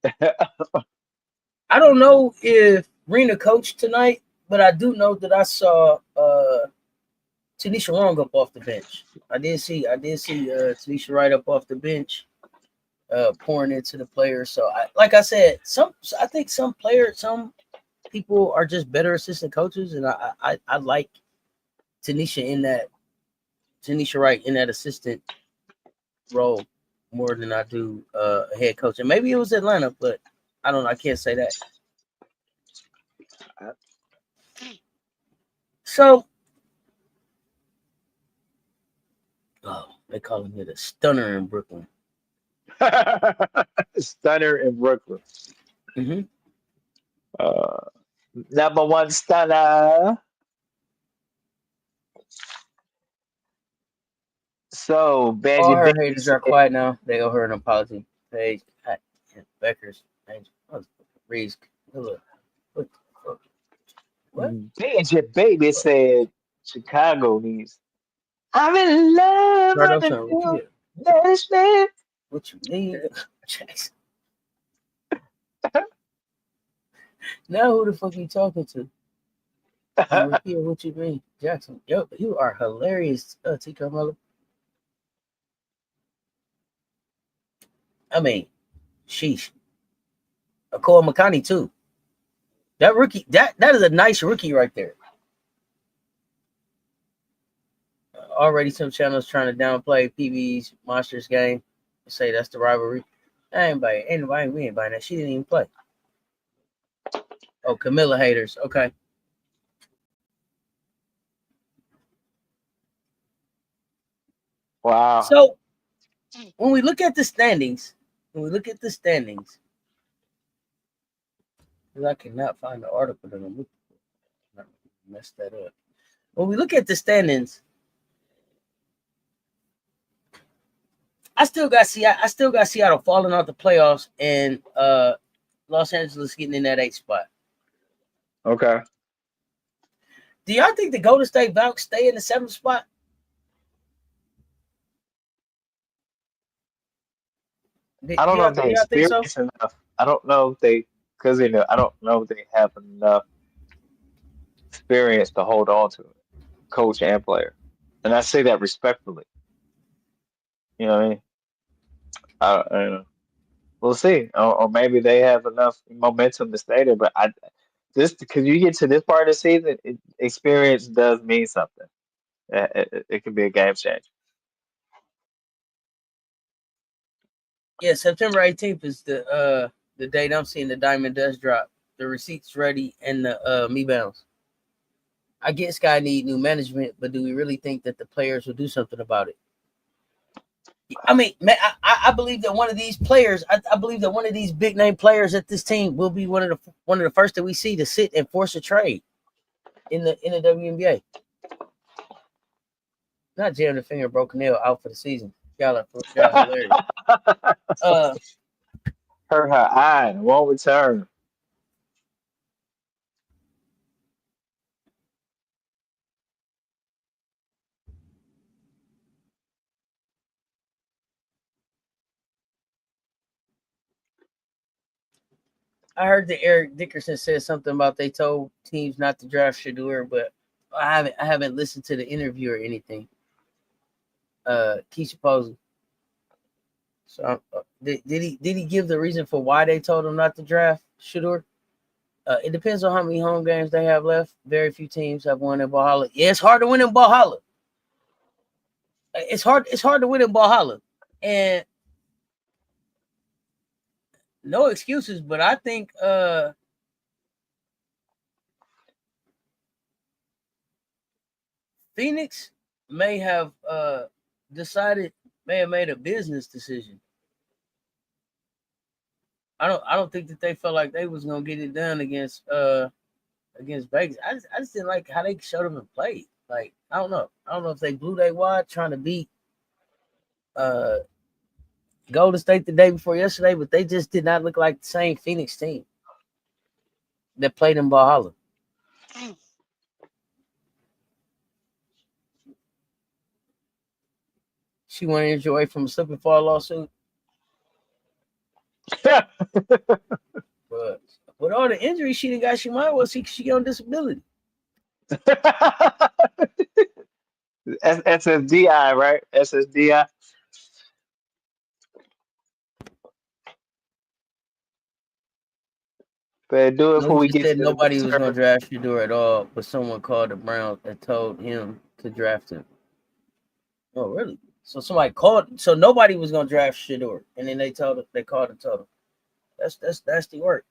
I don't know if Rena coached tonight, but I do know that I saw Tanisha Long up off the bench. I did see Tanisha right up off the bench, pouring into the players. So like I said, I think some people are just better assistant coaches, and I like Tanisha in that Tanisha Wright in that assistant role more than I do a head coach. And maybe it was Atlanta, but I don't know. I can't say that. So, oh, they calling it a stunner in Brooklyn. Stunner in Brooklyn. Mm-hmm. Uh, number one stunner. So All Benji her Baby haters are said, quiet now. They owe her an apology. Hey, Becker's, Reese, look, what, what, Benji Baby said Chicago needs. I'm in love Start with up the something. What you new get? management. What you need? Jackson. Now who the fuck you talking to? Repeat what you mean, Jackson. Yo, you are hilarious, T. Carmelo. I mean, sheesh. Cole McConney too. That rookie, that is a nice rookie right there. Already some channels trying to downplay PB's Monsters game. Say that's the rivalry. Anybody, we ain't buying that. She didn't even play. Oh, Camilla haters. Okay. Wow. So when we look at the standings, because I cannot find the article that I'm looking for. Mess that up. When we look at the standings, I still got Seattle falling out the playoffs and Los Angeles getting in that 8th spot. Okay. Do y'all think the Golden State Valks stay in the 7th spot? I don't know if Do they y'all think so? experience enough. I don't know if they, because I don't know if they have enough experience to hold on to it, coach and player. And I say that respectfully. You know what I mean? I don't know. We'll see. Or maybe they have enough momentum to stay there. But just because you get to this part of the season, experience does mean something. It can be a game changer. Yeah, September 18th is the date I'm seeing the Diamond Dust drop. The receipts ready and the me bounce. I get Sky need new management, but do we really think that the players will do something about it? I mean, man, I believe that one of these players, I believe that one of these big name players at this team will be one of the first that we see to sit and force a trade in the WNBA. Not jamming the finger, broken nail, out for the season. Y'all hilarious. Uh, Hurt her eye and won't return. I heard that Eric Dickerson said something about they told teams not to draft Shador, but I haven't listened to the interview or anything. Keisha Posey. So did he give the reason for why they told him not to draft Shador? It depends on how many home games they have left. Very few teams have won in Valhalla. Yeah, it's hard to win in Valhalla. It's hard to win in Valhalla, and no excuses. But I think Phoenix may have decided, may have made a business decision. I don't think that they felt like they was gonna get it done against Vegas. I just didn't like how they showed them and played. Like I don't know. I don't know if they blew their wad trying to beat uh Golden State the day before yesterday, but they just did not look like the same Phoenix team that played in Valhalla. She wanted injury away from a slip and fall lawsuit, but with all the injuries she done got, she might well see she get on disability. SSDI, right? SSDI. Better do it before Malik we just get said to the nobody was going midterm. to draft Shador at all, but someone called the Browns and told him to draft him. Oh, really? So somebody called. So nobody was going to draft Shador, and then they called and told him. That's nasty work.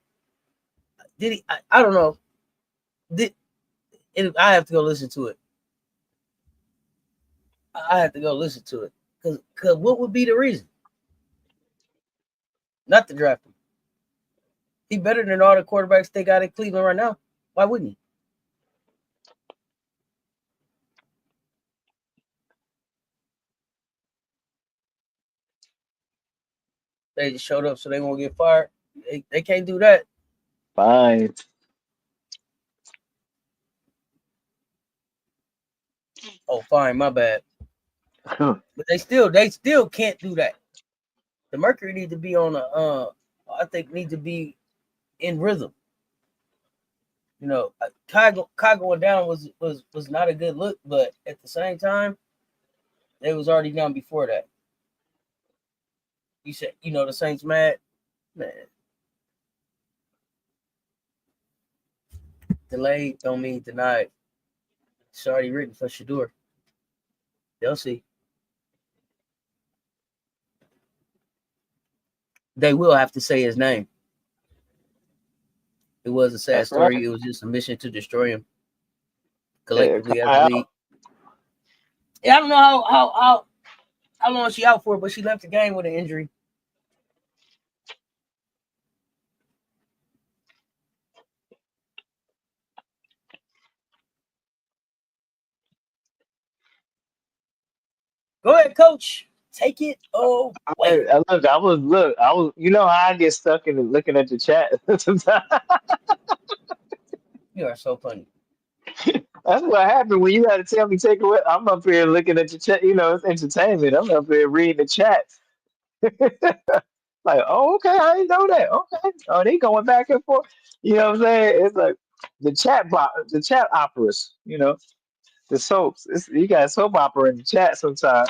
Did he? I don't know. Did I have to go listen to it? I have to go listen to it because what would be the reason not to draft him? He better than all the quarterbacks they got in Cleveland right now. Why wouldn't he? They just showed up so they won't get fired. They can't do that. Fine. Oh, fine, my bad. But they still can't do that. The Mercury needs to be on I think need to be in rhythm. You know, Kai going down was not a good look, but at the same time, they was already down before that. You said, the Saints mad, man. Delayed don't mean denied. It's already written for Shador. They'll see. They will have to say his name. It was a sad That's right. story. It was just a mission to destroy him Come collectively as a league. out. Yeah, I don't know how long she out for, but she left the game with an injury. Go ahead, coach. Take it away. I was. You know how I get stuck in looking at the chat sometimes. You are so funny. That's what happened when you had to tell me take away. I'm up here looking at the chat. You know, it's entertainment. I'm up here reading the chat. Like, oh, okay, I didn't know that. Okay, oh, they going back and forth. You know what I'm saying? It's like the chat operas. You know, the soaps. You got soap opera in the chat sometimes.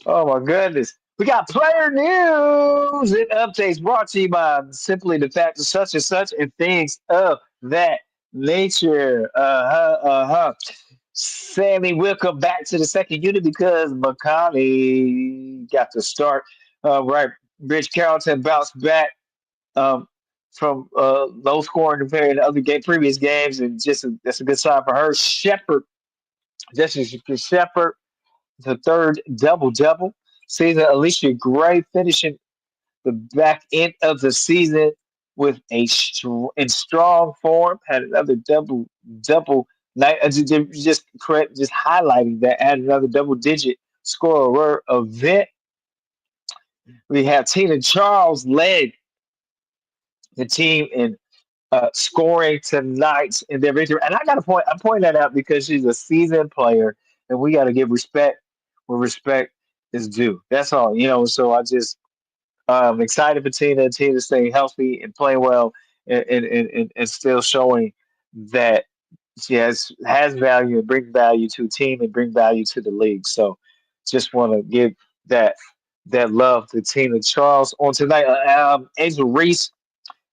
Oh my goodness. We got player news and updates brought to you by simply the fact of such and such and things of that nature. Sammy, we'll come back to the second unit because McConney got to start. Right. Rich Carrollton bounced back. Um, from low scoring compared to other previous games, and that's a good sign for her. Jessica Shepard, the third double double season. Alicia Gray finishing the back end of the season with in strong form. Had another double night. Just highlighting that. Had another double digit scorer event. We have Tina Charles led the team in scoring tonight in their victory. And I'm pointing that out because she's a seasoned player, and we got to give respect where respect is due. That's all, So I'm excited for Tina staying healthy and playing well, and still showing that she has value and bring value to a team and bring value to the league. So, just want to give that love to Tina Charles on tonight. Angel Reese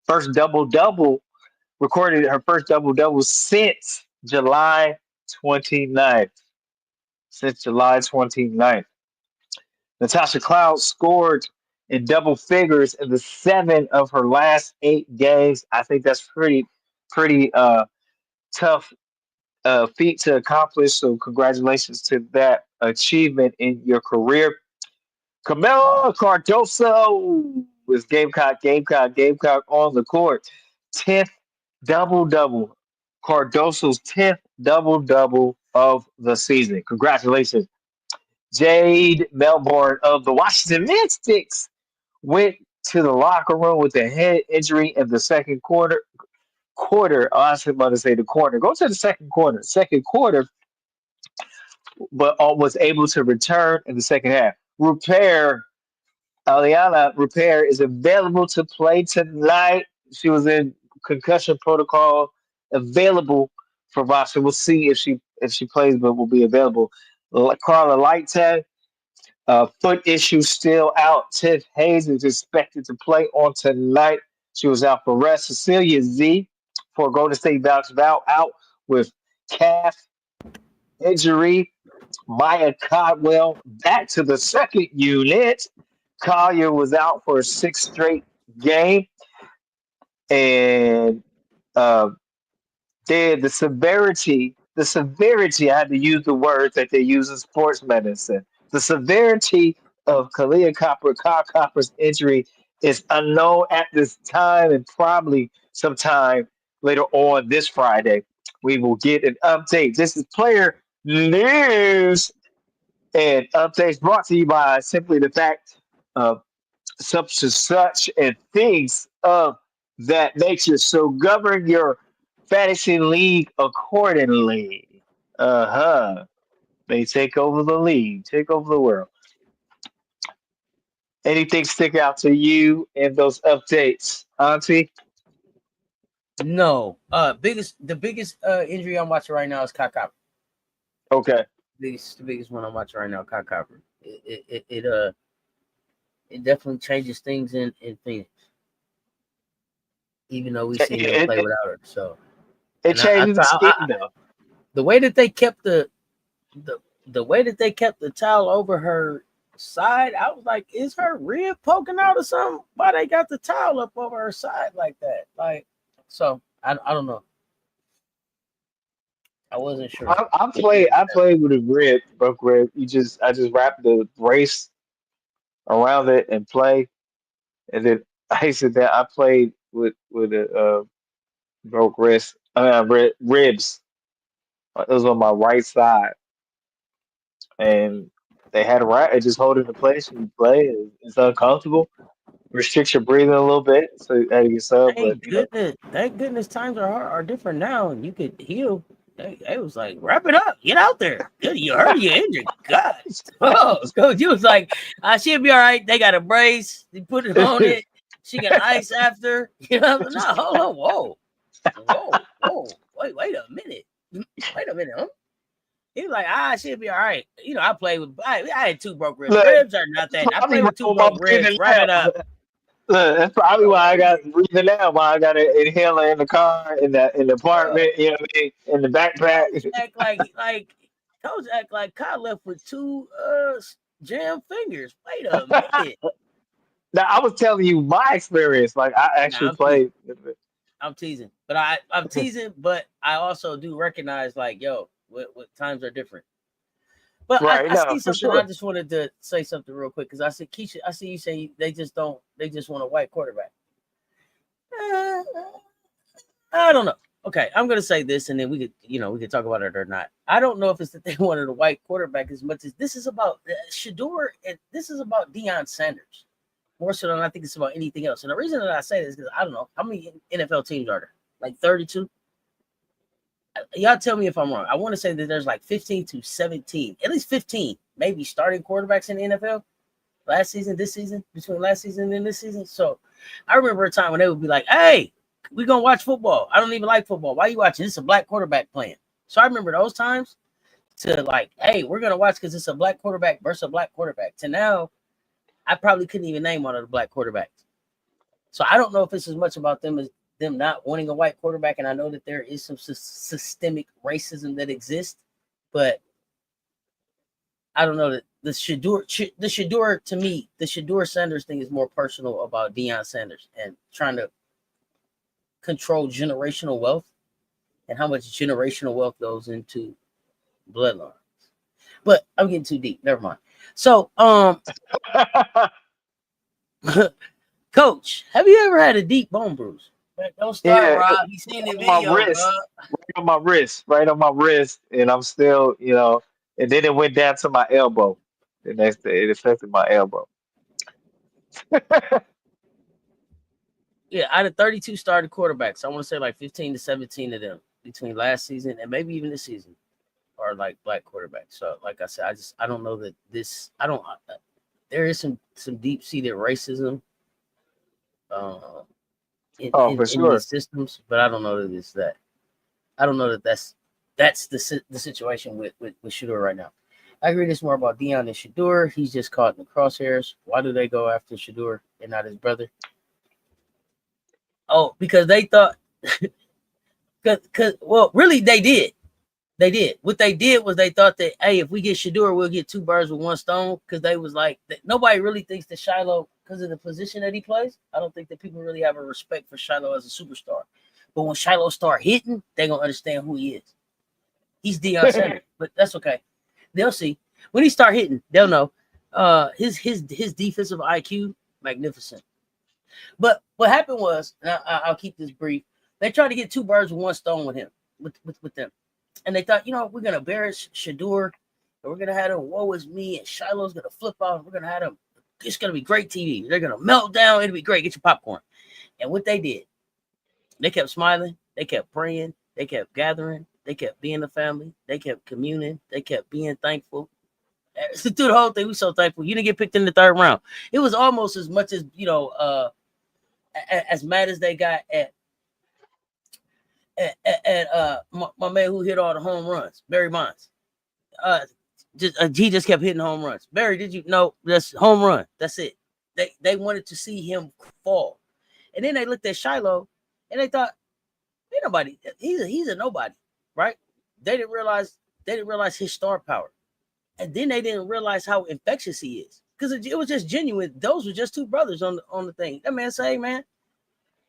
first double double recorded her first double double since July 29th. Since July 29th. Natasha Cloud scored in double figures in the 7 of her last 8 games. I think that's pretty tough feat to accomplish. So congratulations to that achievement in your career. Camila Cardoso was Gamecock on the court. 10th double double. Cardoso's 10th double double of the season. Congratulations. Jade Melbourne of the Washington Mystics went to the locker room with a head injury in the second quarter. I was about to say the corner. Go to the second quarter. Second quarter, but was able to return in the second half. Aliana Repair is available to play tonight. She was in concussion protocol, available for roster. We'll see if she plays, but will be available. Carla Lighthead, foot issue still out. Tiff Hayes is expected to play on tonight. She was out for rest. Cecilia Z for Golden State Vouch out with calf injury. Maya Codwell back to the second unit. Collier was out for a sixth straight game, and uh, the severity. I had to use the words that they use in sports medicine. The severity of Kyle Copper's injury is unknown at this time, and probably sometime later on this Friday we will get an update. This is player news and updates brought to you by simply the fact of such and such and things of that nature. So govern your fantasy league accordingly. They take over the league, take over the world. Anything stick out to you in those updates, Auntie? No. The biggest injury I'm watching right now is Kyle Copper. Okay. The biggest one I'm watching right now, Kyle Copper. It definitely changes things in Phoenix. Even though we seen them play without her. So it changes the scheme though. The way that they kept the way that they kept the towel over her side, I was like, is her rib poking out or something? Why they got the towel up over her side like that? So I don't know. I wasn't sure. I played with a rib, broke rib. I just wrapped the brace around it and play, and then I said that I played with a broke wrist. Ribs. It was on my right side, and they had a right. It just hold it in place and you play. It's uncomfortable. Restricts your breathing a little bit, so you had to get sub. But Thank goodness times are different now, and you could heal. It was like, wrap it up, get out there. Good, you hurt, you injured. God, Coach, you was like, she'll be all right. They got a brace. They put it on it. She got ice after. You know, no, hold on, whoa, wait a minute, huh? He was like, she'll be all right. You know, I played with. I had 2 broke ribs. Look, Ribs are not that. I played with 2 broke ribs. Wrap it up. Look, that's probably why I got breathing out. Why I got an inhaler in the car, in the apartment. You know what I mean? In the backpack. Coach act like Kyle left with 2 jam fingers. Wait a minute. Now I was telling you my experience. Like I Nah, actually I'm teasing. played. I'm teasing, but I'm teasing, but I also do recognize like, yo, what times are different. But Right, I no, see for something. I sure. just wanted to say something real quick because I said Keisha. I see you say they just don't. They just want a white quarterback. Uh, I don't know. Okay, I'm gonna say this, and then we could talk about it or not. I don't know if it's that they wanted a white quarterback as much as this is about Shador, and this is about Deion Sanders more so than I think it's about anything else. And the reason that I say this is because I don't know how many NFL teams are there, like 32. Y'all tell me if I'm wrong. I want to say that there's like 15 to 17, at least 15, maybe starting quarterbacks in the NFL last season, this season, between last season and this season. So I remember a time when they would be like, hey, we're going to watch football. I don't even like football. Why are you watching? It's a black quarterback playing. So I remember those times to like, hey, we're going to watch because it's a black quarterback versus a black quarterback. To now, I probably couldn't even name one of the black quarterbacks. So I don't know if it's as much about them as them not wanting a white quarterback. And I know that there is some systemic racism that exists, but I don't know that the Shador to me, the Shador Sanders thing is more personal about Deion Sanders and trying to control generational wealth and how much generational wealth goes into bloodline. But I'm getting too deep. Never mind. So, Coach, have you ever had a deep bone bruise? Don't start, Yeah, Rob. You seen the on my video, bro. wrist, right on my wrist, right on my wrist, and I'm still, and then it went down to my elbow. The next day, it affected my elbow. Yeah, out of 32 starting quarterbacks, I want to say like 15 to 17 of them between last season and maybe even this season are like black quarterbacks. So, like I said, I don't know that this. I don't. There is some deep seated racism uh, Oh, for in these sure. systems, but I don't know that it's that. I don't know that that's the situation with Shador right now. I agree. This more about Deion than Shador. He's just caught in the crosshairs. Why do they go after Shador and not his brother? Oh, because they thought. Cause well, really they did. They did. What they did was they thought that, hey, if we get Shador, we'll get two birds with one stone. Because they was like, nobody really thinks that Shiloh, because of the position that he plays, I don't think that people really have a respect for Shiloh as a superstar. But when Shiloh start hitting, they gonna understand who he is. He's Deion Sanders, but that's okay. They'll see when he start hitting. They'll know. His defensive IQ magnificent. But what happened was, and I'll keep this brief. They tried to get two birds with one stone with him, with them. And they thought, we're gonna embarrass Shador, and we're gonna have him. Woe is me, and Shiloh's gonna flip out. We're gonna have him. It's gonna be great TV. They're gonna melt down. It'll be great. Get your popcorn. And what they did, they kept smiling. They kept praying. They kept gathering. They kept being a family. They kept communing. They kept being thankful. Through the whole thing, we so thankful. You didn't get picked in the third round. It was almost as much as as mad as they got at my man who hit all the home runs, Barry Bonds. He just kept hitting home runs. Barry, did you know that's home run? That's it. They wanted to see him fall, and then they looked at Shiloh, and they thought, ain't nobody. He's a nobody, right? They didn't realize his star power, and then they didn't realize how infectious he is because it was just genuine. Those were just two brothers on the thing. That man say, man,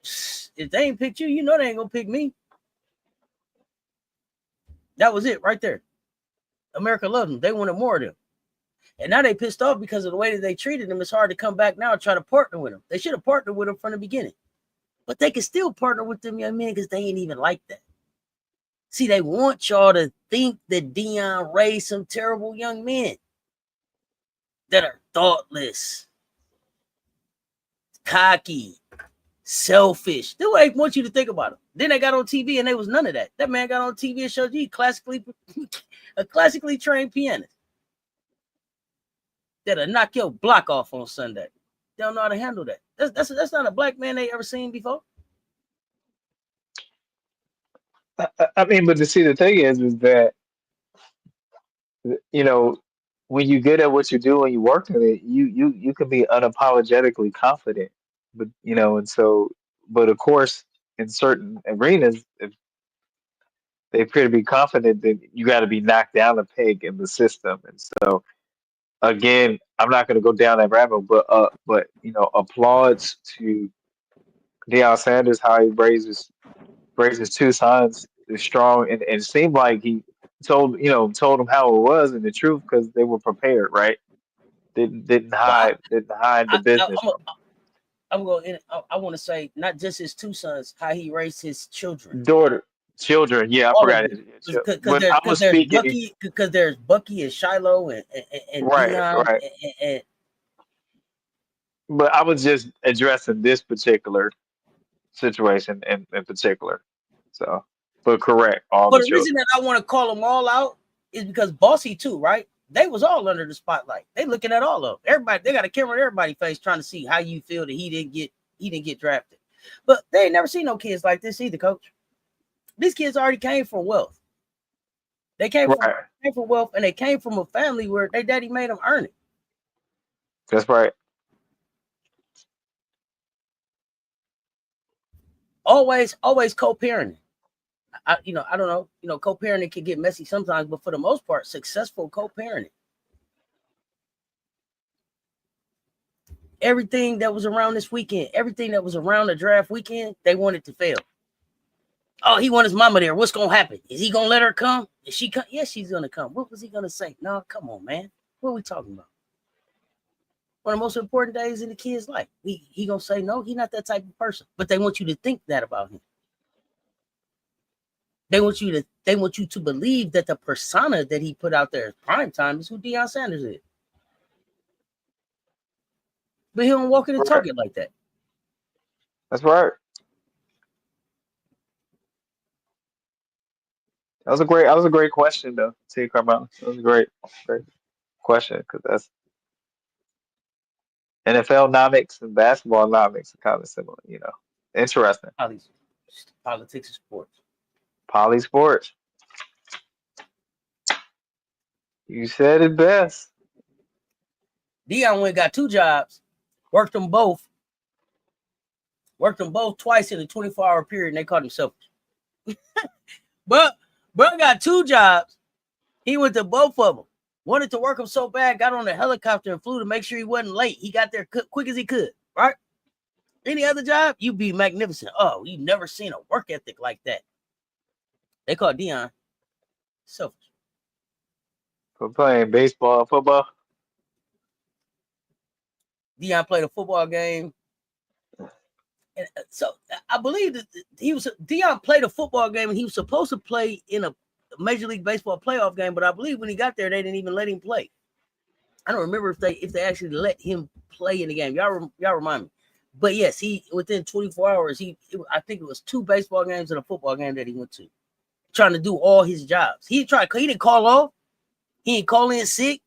if they ain't picked you, they ain't gonna pick me. That was it right there. America loved him. They wanted more of them. And now they pissed off because of the way that they treated him. It's hard to come back now and try to partner with him. They should have partnered with him from the beginning. But they can still partner with them young men because they ain't even like that. See, they want y'all to think that Deion raised some terrible young men that are thoughtless, cocky, selfish. That's what they want you to think about him. Then they got on TV and they was none of that. That man got on TV and showed you a classically trained pianist that'll knock your block off on Sunday. They don't know how to handle that. That's not a black man they ever seen before. I mean, but to see the thing is that you know when you good at what you do and you work at it, you can be unapologetically confident. But and so, but of course, in certain arenas, if they appear to be confident, then you got to be knocked down a peg in the system, and so again, I'm not going to go down that rabbit, but you know, applauds to Deion Sanders how he raised his two sons is strong, and it seemed like he told them how it was and the truth because they were prepared, right? Well, Didn't hide the business from I'm going. I want to say not just his two sons, how he raised his children, daughter children. Yeah, I all of forgot them, his because but I was speaking there's Bucky and Shiloh and right, Dion right. and But I was just addressing this particular situation in particular. So, but correct, all but the the reason children. that I want to call them all out is because Bossy too, right? They was all under the spotlight. They looking at all of them. Everybody. They got a camera in everybody's face trying to see how you feel that he didn't get drafted. But they ain't never seen no kids like this either, coach. These kids already came from wealth. They Right. came from wealth, and they came from a family where their daddy made them earn it. That's right. Always co-parenting. I don't know. Co-parenting can get messy sometimes, but for the most part, successful co-parenting. Everything that was around this weekend, everything that was around the draft weekend, they wanted to fail. Oh, he want his mama there. What's gonna happen? Is he gonna let her come? Is she come? Yes, she's gonna come. What was he gonna say? No, come on, man. What are we talking about? One of the most important days in the kid's life. He gonna say no. He's not that type of person. But they want you to think that about him. They want you to believe that the persona that he put out there as prime time is who Deion Sanders is. But he don't walk in and Right. talk it like that. That's right. That was a great question though. T. Carmelo. That was a great question because that's NFL nomics and basketball nomics are kind of similar. Interesting. Politics, politics, and sports. Poly sports. You said it best. Deion went got two jobs, worked them both twice in a 24-hour period, and they called him selfish. But bro got two jobs. He went to both of them. Wanted to work him so bad, got on a helicopter and flew to make sure he wasn't late. He got there quick as he could, right? Any other job, you'd be magnificent. Oh, you've never seen a work ethic like that. They call Deion selfish. For playing baseball, football. Deion played a football game. And so I believe that Deion played a football game and he was supposed to play in a Major League Baseball playoff game, but I believe when he got there, they didn't even let him play. I don't remember if they actually let him play in the game. Y'all remind me. But yes, he within 24 hours, I think it was 2 baseball games and a football game that he went to, trying to do all his jobs. He didn't call off. He didn't call in sick.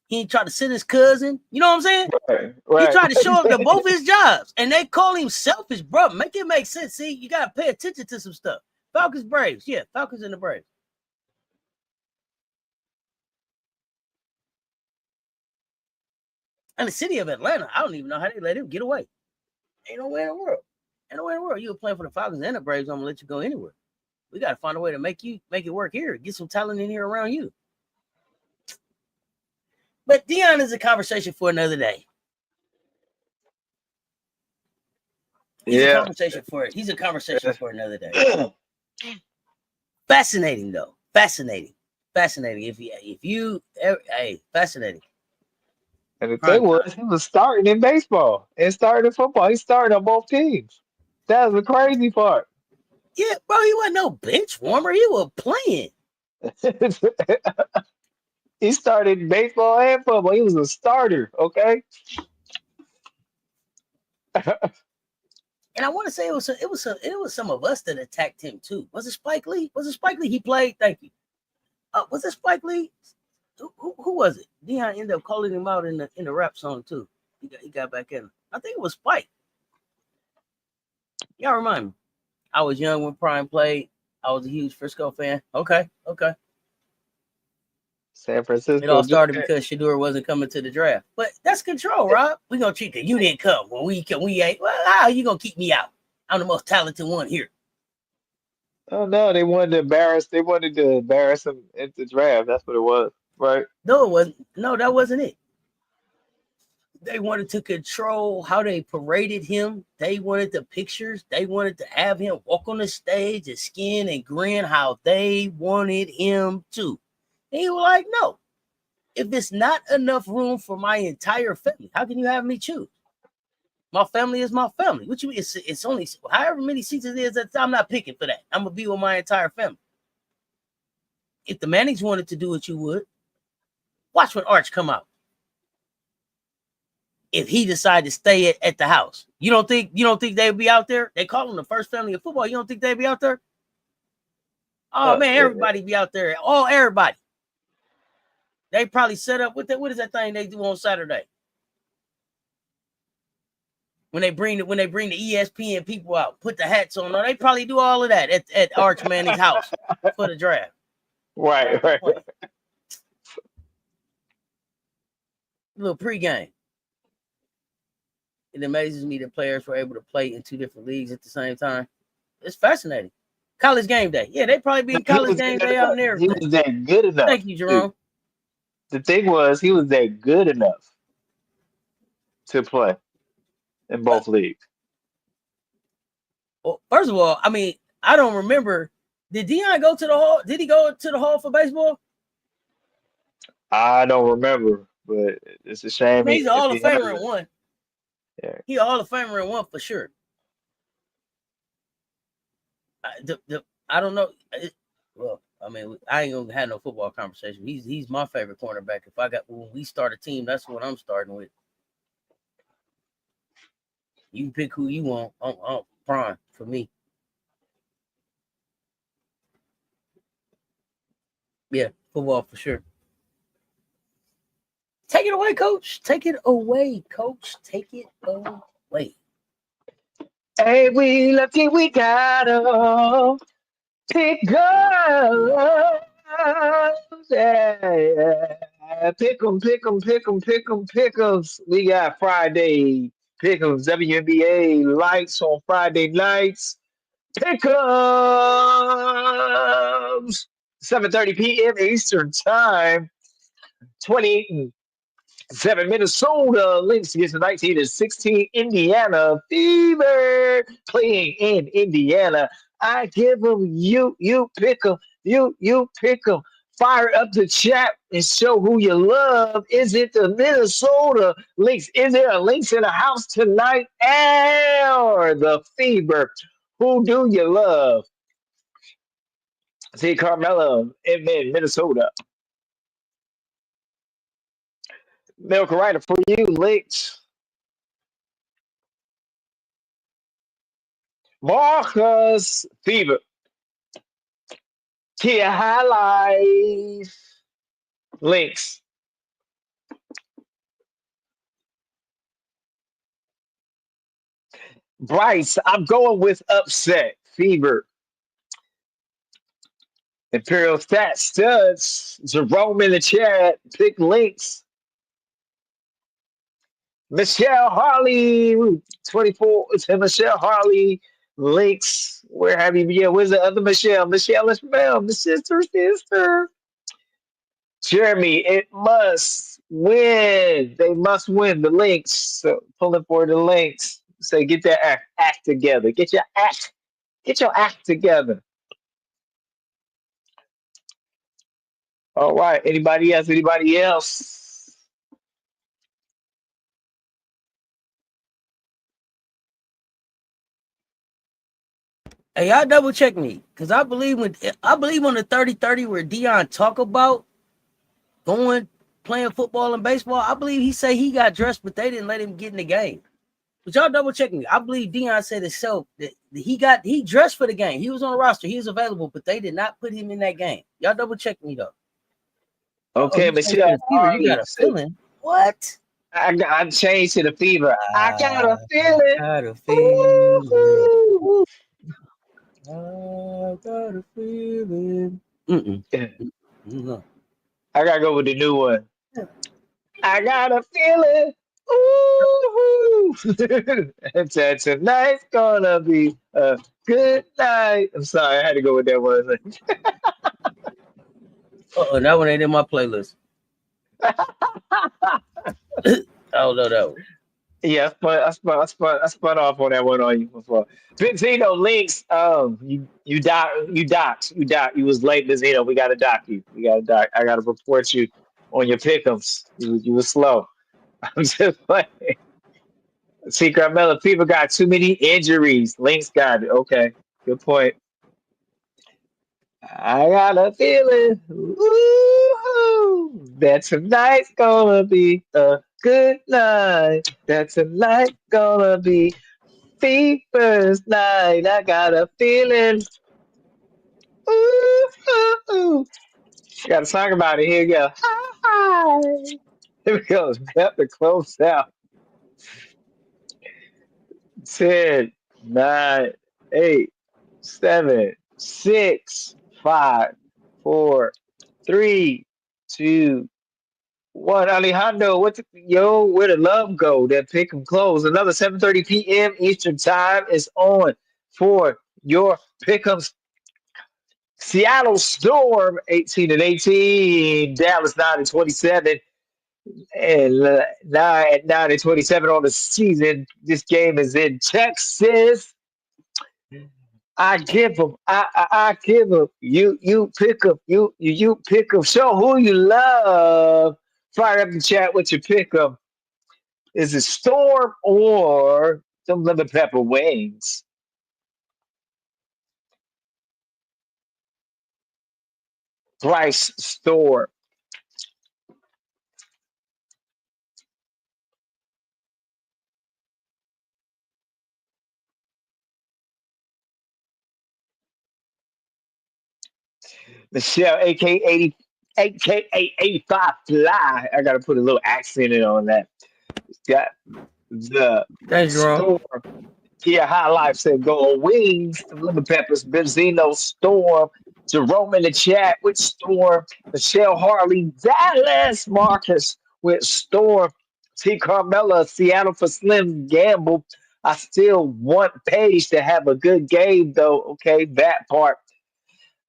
He didn't try to send his cousin. You know what I'm saying? Right. He Right. tried to show up to both his jobs, and they call him selfish, bro. Make it make sense. See, you gotta pay attention to some stuff. Falcons, Braves, yeah, Falcons and the Braves. And the city of Atlanta, I don't even know how they let him get away. Ain't no way in the world. Ain't no way in the world. You were playing for the Falcons and the Braves. I'm gonna let you go anywhere. We gotta find a way to make it work here. Get some talent in here around you. But Deion is a conversation for another day. He's a Yeah. conversation for another day. Fascinating though. Fascinating. If you hey, fascinating. And the thing Prime time. was, he was starting in baseball and starting in football. He started on both teams. That was the crazy part. Yeah, bro, he wasn't no bench warmer. He was playing. He started baseball and football. He was a starter. Okay. And I want to say it was some of us that attacked him too. Was it Spike Lee? He played. Thank you. Was it Spike Lee? Who was it? Deion ended up calling him out in the rap song too. He got back in. I think it was Spike. Y'all remind me. I was young when Prime played. I was a huge Frisco fan. Okay. San It Francisco all started Giants. because Shador wasn't coming to the draft. But that's control, Rob. We gonna treat that you didn't come when we ain't. Well, how you gonna keep me out? I'm the most talented one here. Oh no, they wanted to embarrass. They wanted to embarrass him at the draft. That's what it was, right? No, it wasn't. No, that wasn't it. They wanted to control how they paraded him. They wanted the pictures. They wanted to have him walk on the stage and skin and grin how they wanted him to. And he was like, no, if it's not enough room for my entire family, how can you have me choose? My family is my family. What you mean? It's only however many seats it is. I'm not picking for that. I'm going to be with my entire family. If the Mannings wanted to do it, you would. Watch when Arch come out. If he decided to stay at the house, you don't think they'd be out there? They call them the first family of football. You don't think they'd be out there? Oh man, everybody be out there. Oh, everybody. They probably set up with that. What is that thing they do on Saturday? When they bring the ESPN people out, put the hats on. They probably do all of that at Arch Manning's house for the draft. Right. A little pregame. It amazes me that players were able to play in two different leagues at the same time. It's fascinating. College game day. Yeah, they probably be in college game day out there. He was that good enough. Thank you, Jerome. The thing was, he was that good enough to play in both leagues. Well, first of all, I mean, I don't remember. Did Deion go to the hall? Did he go to the hall for baseball? I don't remember, but it's a shame. I mean, he's a Hall of Famer in one. Yeah. He's a Hall of Famer in one for sure. I don't know. Well, I mean, I ain't gonna have no football conversation. He's my favorite cornerback. When we start a team, that's what I'm starting with. You can pick who you want. I'm prime for me. Yeah, football for sure. Take it away, coach. Take it away, coach. Take it away. Hey, we lucky we got 'em. Pick up. Yeah. Pick 'em. We got Friday pick'ems, WNBA lights on Friday nights. Pick'ems. 7:30 p.m. Eastern Time. 28-7 Minnesota Lynx against the 19-16 Indiana Fever playing in Indiana. I give them you pick them, you pick them. Fire up the chat and show who you love. Is it the Minnesota Lynx? Is there a Lynx in the house tonight? Or the Fever? Who do you love? See Carmelo in Minnesota. Milk Rider for you, Lynx. Marcus Fever. Kia High Life. Lynx. Bryce, I'm going with upset. Fever. Imperial Stat Studs. Jerome in the chat. Pick Lynx. Michelle Harley. 24. It's Michelle Harley. Lynx. Where have you been? Yeah, where's the other Michelle? Michelle is Mel. The sister. Jeremy, it must win. They must win. The Lynx. So pulling for the Lynx. Say, get that act together. Get your act together. All right. Anybody else? Hey, y'all double check me, because I believe on the 30-30 where Deion talk about playing football and baseball. I believe he say he got dressed, but they didn't let him get in the game. But y'all double check me. I believe Deion said himself that he dressed for the game. He was on the roster. He was available, but they did not put him in that game. Y'all double check me though. Okay, Michelle Harley. You got a feeling? What? I changed to the Fever. I got a feeling. I got a feeling. I got a feeling. No. I gotta go with the new one. I got a feeling. Ooh. Tonight's gonna be a good night. I'm sorry, I had to go with that one. That one ain't in my playlist. Oh no, no. Yeah, I spun off on that one on you before. Benzino links. You was late, Benzino. We gotta dock you. We gotta dock. I gotta report you on your pickups. You was slow. I'm just like, see, Carmella, people got too many injuries. Links got it. Okay, good point. I got a feeling that tonight's gonna be a good night. That tonight's gonna be Fever's night. I got a feeling. Ooh. Got a song about it. Here you go. Hi. Here we go. We have to close out. 10, 9, 8, 7, 6, 5, 4, 3, 2, 1. Alejandro, where the love go? That pick 'em close. Another 7:30 p.m. Eastern time is on for your pick'ems. Seattle Storm 18 and 18, Dallas 9 and 27, and 9 and 27 on the season. This game is in Texas. I give them. I give them. You pick up. You pick up. Show who you love. Fire up the chat with your pick up. Is it Storm or some lemon pepper wings? Bryce Storm. Michelle, aka 85 Fly. I gotta put a little accent in on that. Got the Thanks, Jerome. Storm. Kia High Life said go wings, the lemon peppers, Benzino, Storm, Jerome in the chat with Storm, Michelle Harley, Dallas Marcus with Storm, T Carmella, Seattle for Slim Gamble. I still want Paige to have a good game though. Okay, that part.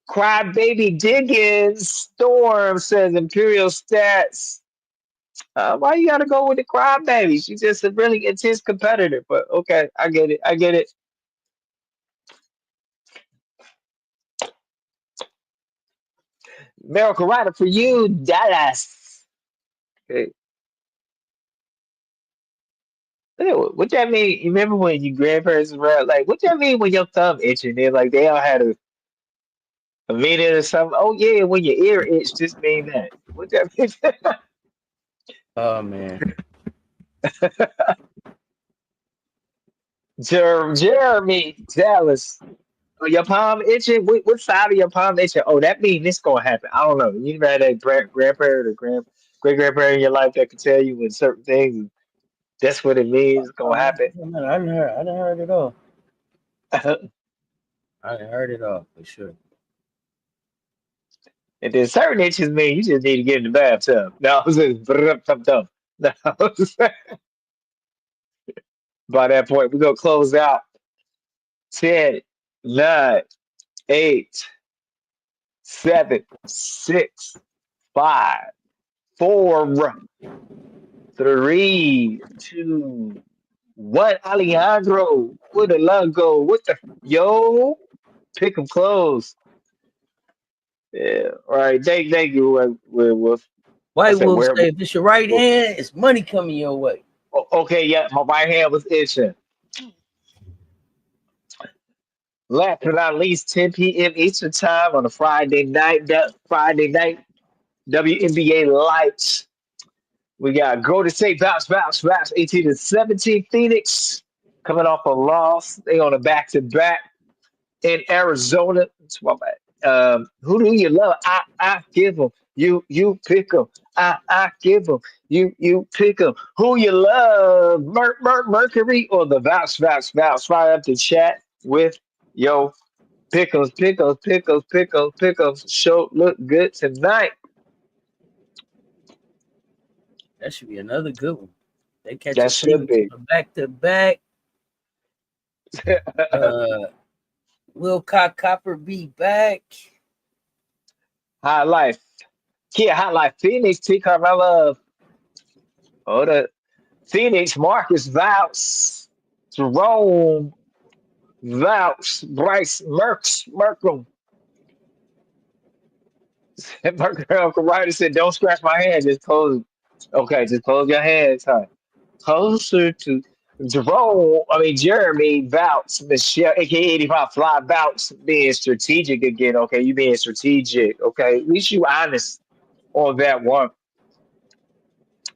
Crybaby Diggins, Storm says Imperial Stats. Why you gotta go with the crybaby? She's just a really intense competitor. But okay, I get it. I get it. Miracle Rider for you, Dallas. Okay. What that mean? You remember when your grandparents were like, what that mean when your thumb itching? They're like, they all had a meaning or something. Oh yeah, when your ear itch, just mean that. What that mean? Oh man. Jeremy, Dallas. Oh, your palm itching? What side of your palm itching? Oh, that means this gonna happen. I don't know. You never had a grandparent or great grandparent in your life that could tell you when certain things. That's what it means. It's gonna happen. Man, I didn't heard. I didn't heard it all. I didn't heard it all for sure. And then certain itches mean you just need to get in the bathtub. No, I'm just no. By that point, we're gonna close out 10, 9, 8, 7, 6, 5, 4, 3, 2, 1. Alejandro, where the love go? What the yo? Pick 'em close. Yeah, all right. Thank you. I White said Wolf where? say if it's your right hand, it's money coming your way. Okay, yeah, my right hand was itching. Last but not least, 10 p.m. Eastern time on a Friday night. That Friday night WNBA lights. We got Golden State bounce, 18 to 17. Phoenix coming off a loss. They on a back to back in Arizona. That's my bad. Who do you love? I give them. You pick them. I give them. You pick them. Who you love? Mercury or the Vouse. Fire up the chat with yo pickles. Show look good tonight. That should be another good one. They That catching should Phoenix be on a back to back. Will Copper be back? high life. Yeah, high life. Phoenix T Carmella. Hold up. Phoenix Marcus Vouch, Jerome Vouch, Bryce Merkle. Uncle Ryder said, "Don't scratch my hand. Just close." Okay, just close your hands, huh? Closer to Jerome. I mean Jeremy Vouch, Michelle, aka 85 Fly Vouch, being strategic again. Okay, you being strategic. Okay, at least you honest on that one.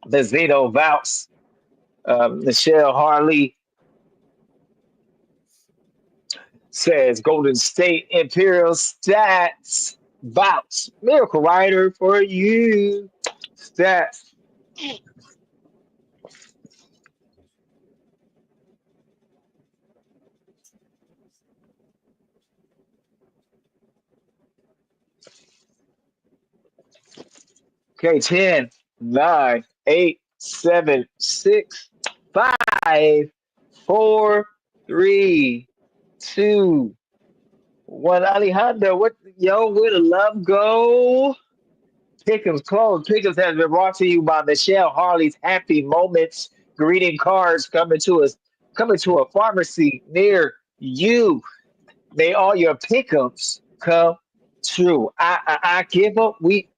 The Zeno Vouch, Michelle Harley says Golden State Imperial Stats Vouch. Miracle Rider for you. Stats. Okay, 10, 9, 8, 7, 6, 5, 4, 3, 2, 1. Alejandro, what yo, where the love go? Pickums closed. Pickums has been brought to you by Michelle Harley's Happy Moments greeting cards coming to a pharmacy near you. May all your pickups come true. I give up. We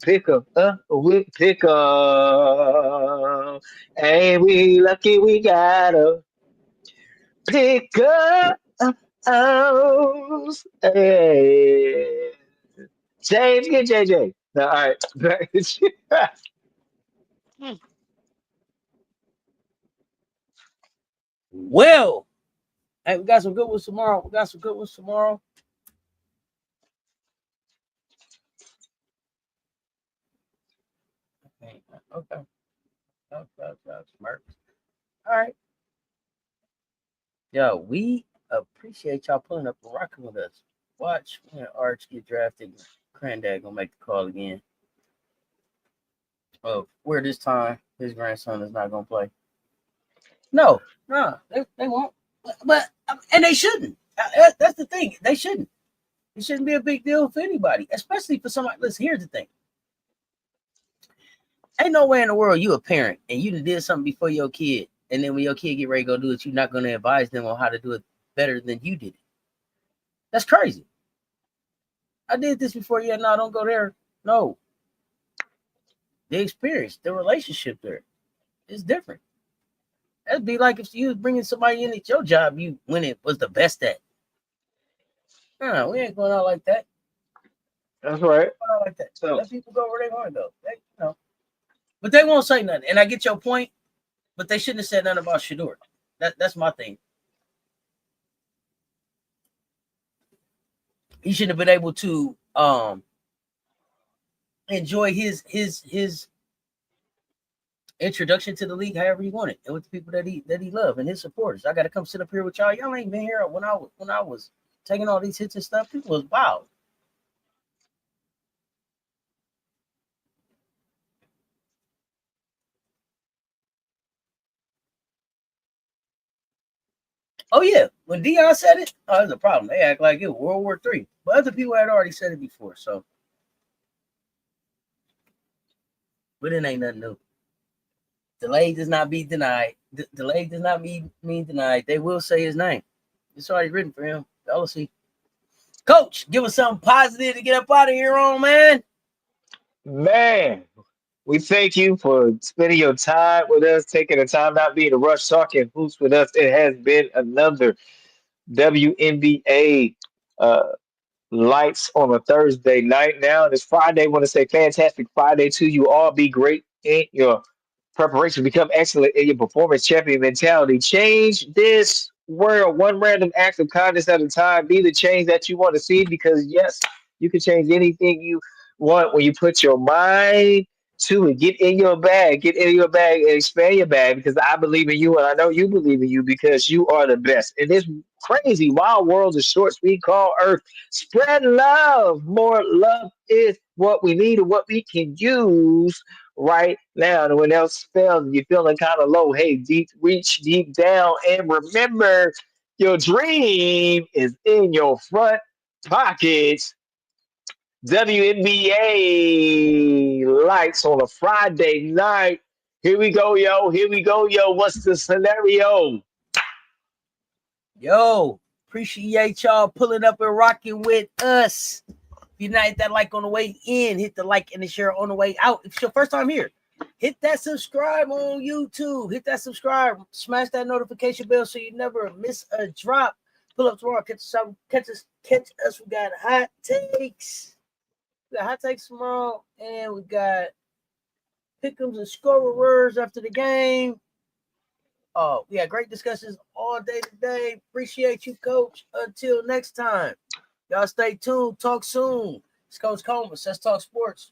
pick up. We pick up. Ain't we lucky we got a pick up. Hey. James, get JJ. No, all right. Well, hey, we got some good ones tomorrow. We got some good ones tomorrow. Okay. Okay. Smart. All right. Yo, we appreciate y'all pulling up and rocking with us. Watch when Arch get drafted. Granddad gonna make the call again. Of where this time his grandson is not gonna play. No, no, they won't. But and they shouldn't. That's the thing. They shouldn't. It shouldn't be a big deal for anybody, especially for somebody. Listen, here's the thing. Ain't no way in the world you a parent and you did something before your kid, and then when your kid get ready to go do it, you're not gonna advise them on how to do it better than you did it. That's crazy. I did this before. Yeah, no, don't go there. No, the experience, the relationship there is different. That'd be like if you was bringing somebody in at your job you when it was the best at. No, we ain't going out like that. That's right. Going out like that. So Let people go where they want to go. But they won't say nothing. And I get your point, but they shouldn't have said nothing about Shador. That's my thing. He shouldn't have been able to enjoy his introduction to the league however he wanted and with the people that he loved and his supporters. I got to come sit up here with y'all. Y'all ain't been here when I was taking all these hits and stuff. People was wild. Oh yeah, when Dion said it, oh, there's a problem. They act like it was World War III, but other people had already said it before. So, but it ain't nothing new. Delay does not be denied. Delay does not mean denied. They will say his name. It's already written for him. Y'all see. Coach, give us something positive to get up out of here on, man. man, we thank you for spending your time with us, taking the time not being a rush, talking hoops with us. It has been another WNBA lights on a Thursday night. Now it's Friday. Want to say fantastic Friday to you all. Be great in your preparation. Become excellent in your performance. Champion mentality. Change this world one random act of kindness at a time. Be the change that you want to see because yes, you can change anything you want when you put your mind to it. Get in your bag. Get in your bag and expand your bag because I believe in you and I know you believe in you because you are the best. In this crazy wild world of shorts we call Earth, spread love. More love is what we need and what we can use right now. And when else fails, you're feeling kind of low. Hey, deep reach deep down and remember your dream is in your front pockets. WNBA lights on a Friday night. Here we go, yo. Here we go, yo. What's the scenario? Yo, appreciate y'all pulling up and rocking with us. If you're not hit that like on the way in, hit the like and the share on the way out. If it's your first time here, hit that subscribe on YouTube. Hit that subscribe. Smash that notification bell so you never miss a drop. Pull up tomorrow. Catch us. We got hot takes. We got hot takes tomorrow, and we got pick'ems and scorers after the game. We had great discussions all day today. Appreciate you, Coach. Until next time, y'all stay tuned. Talk soon. It's Coach Comas. Let's talk sports.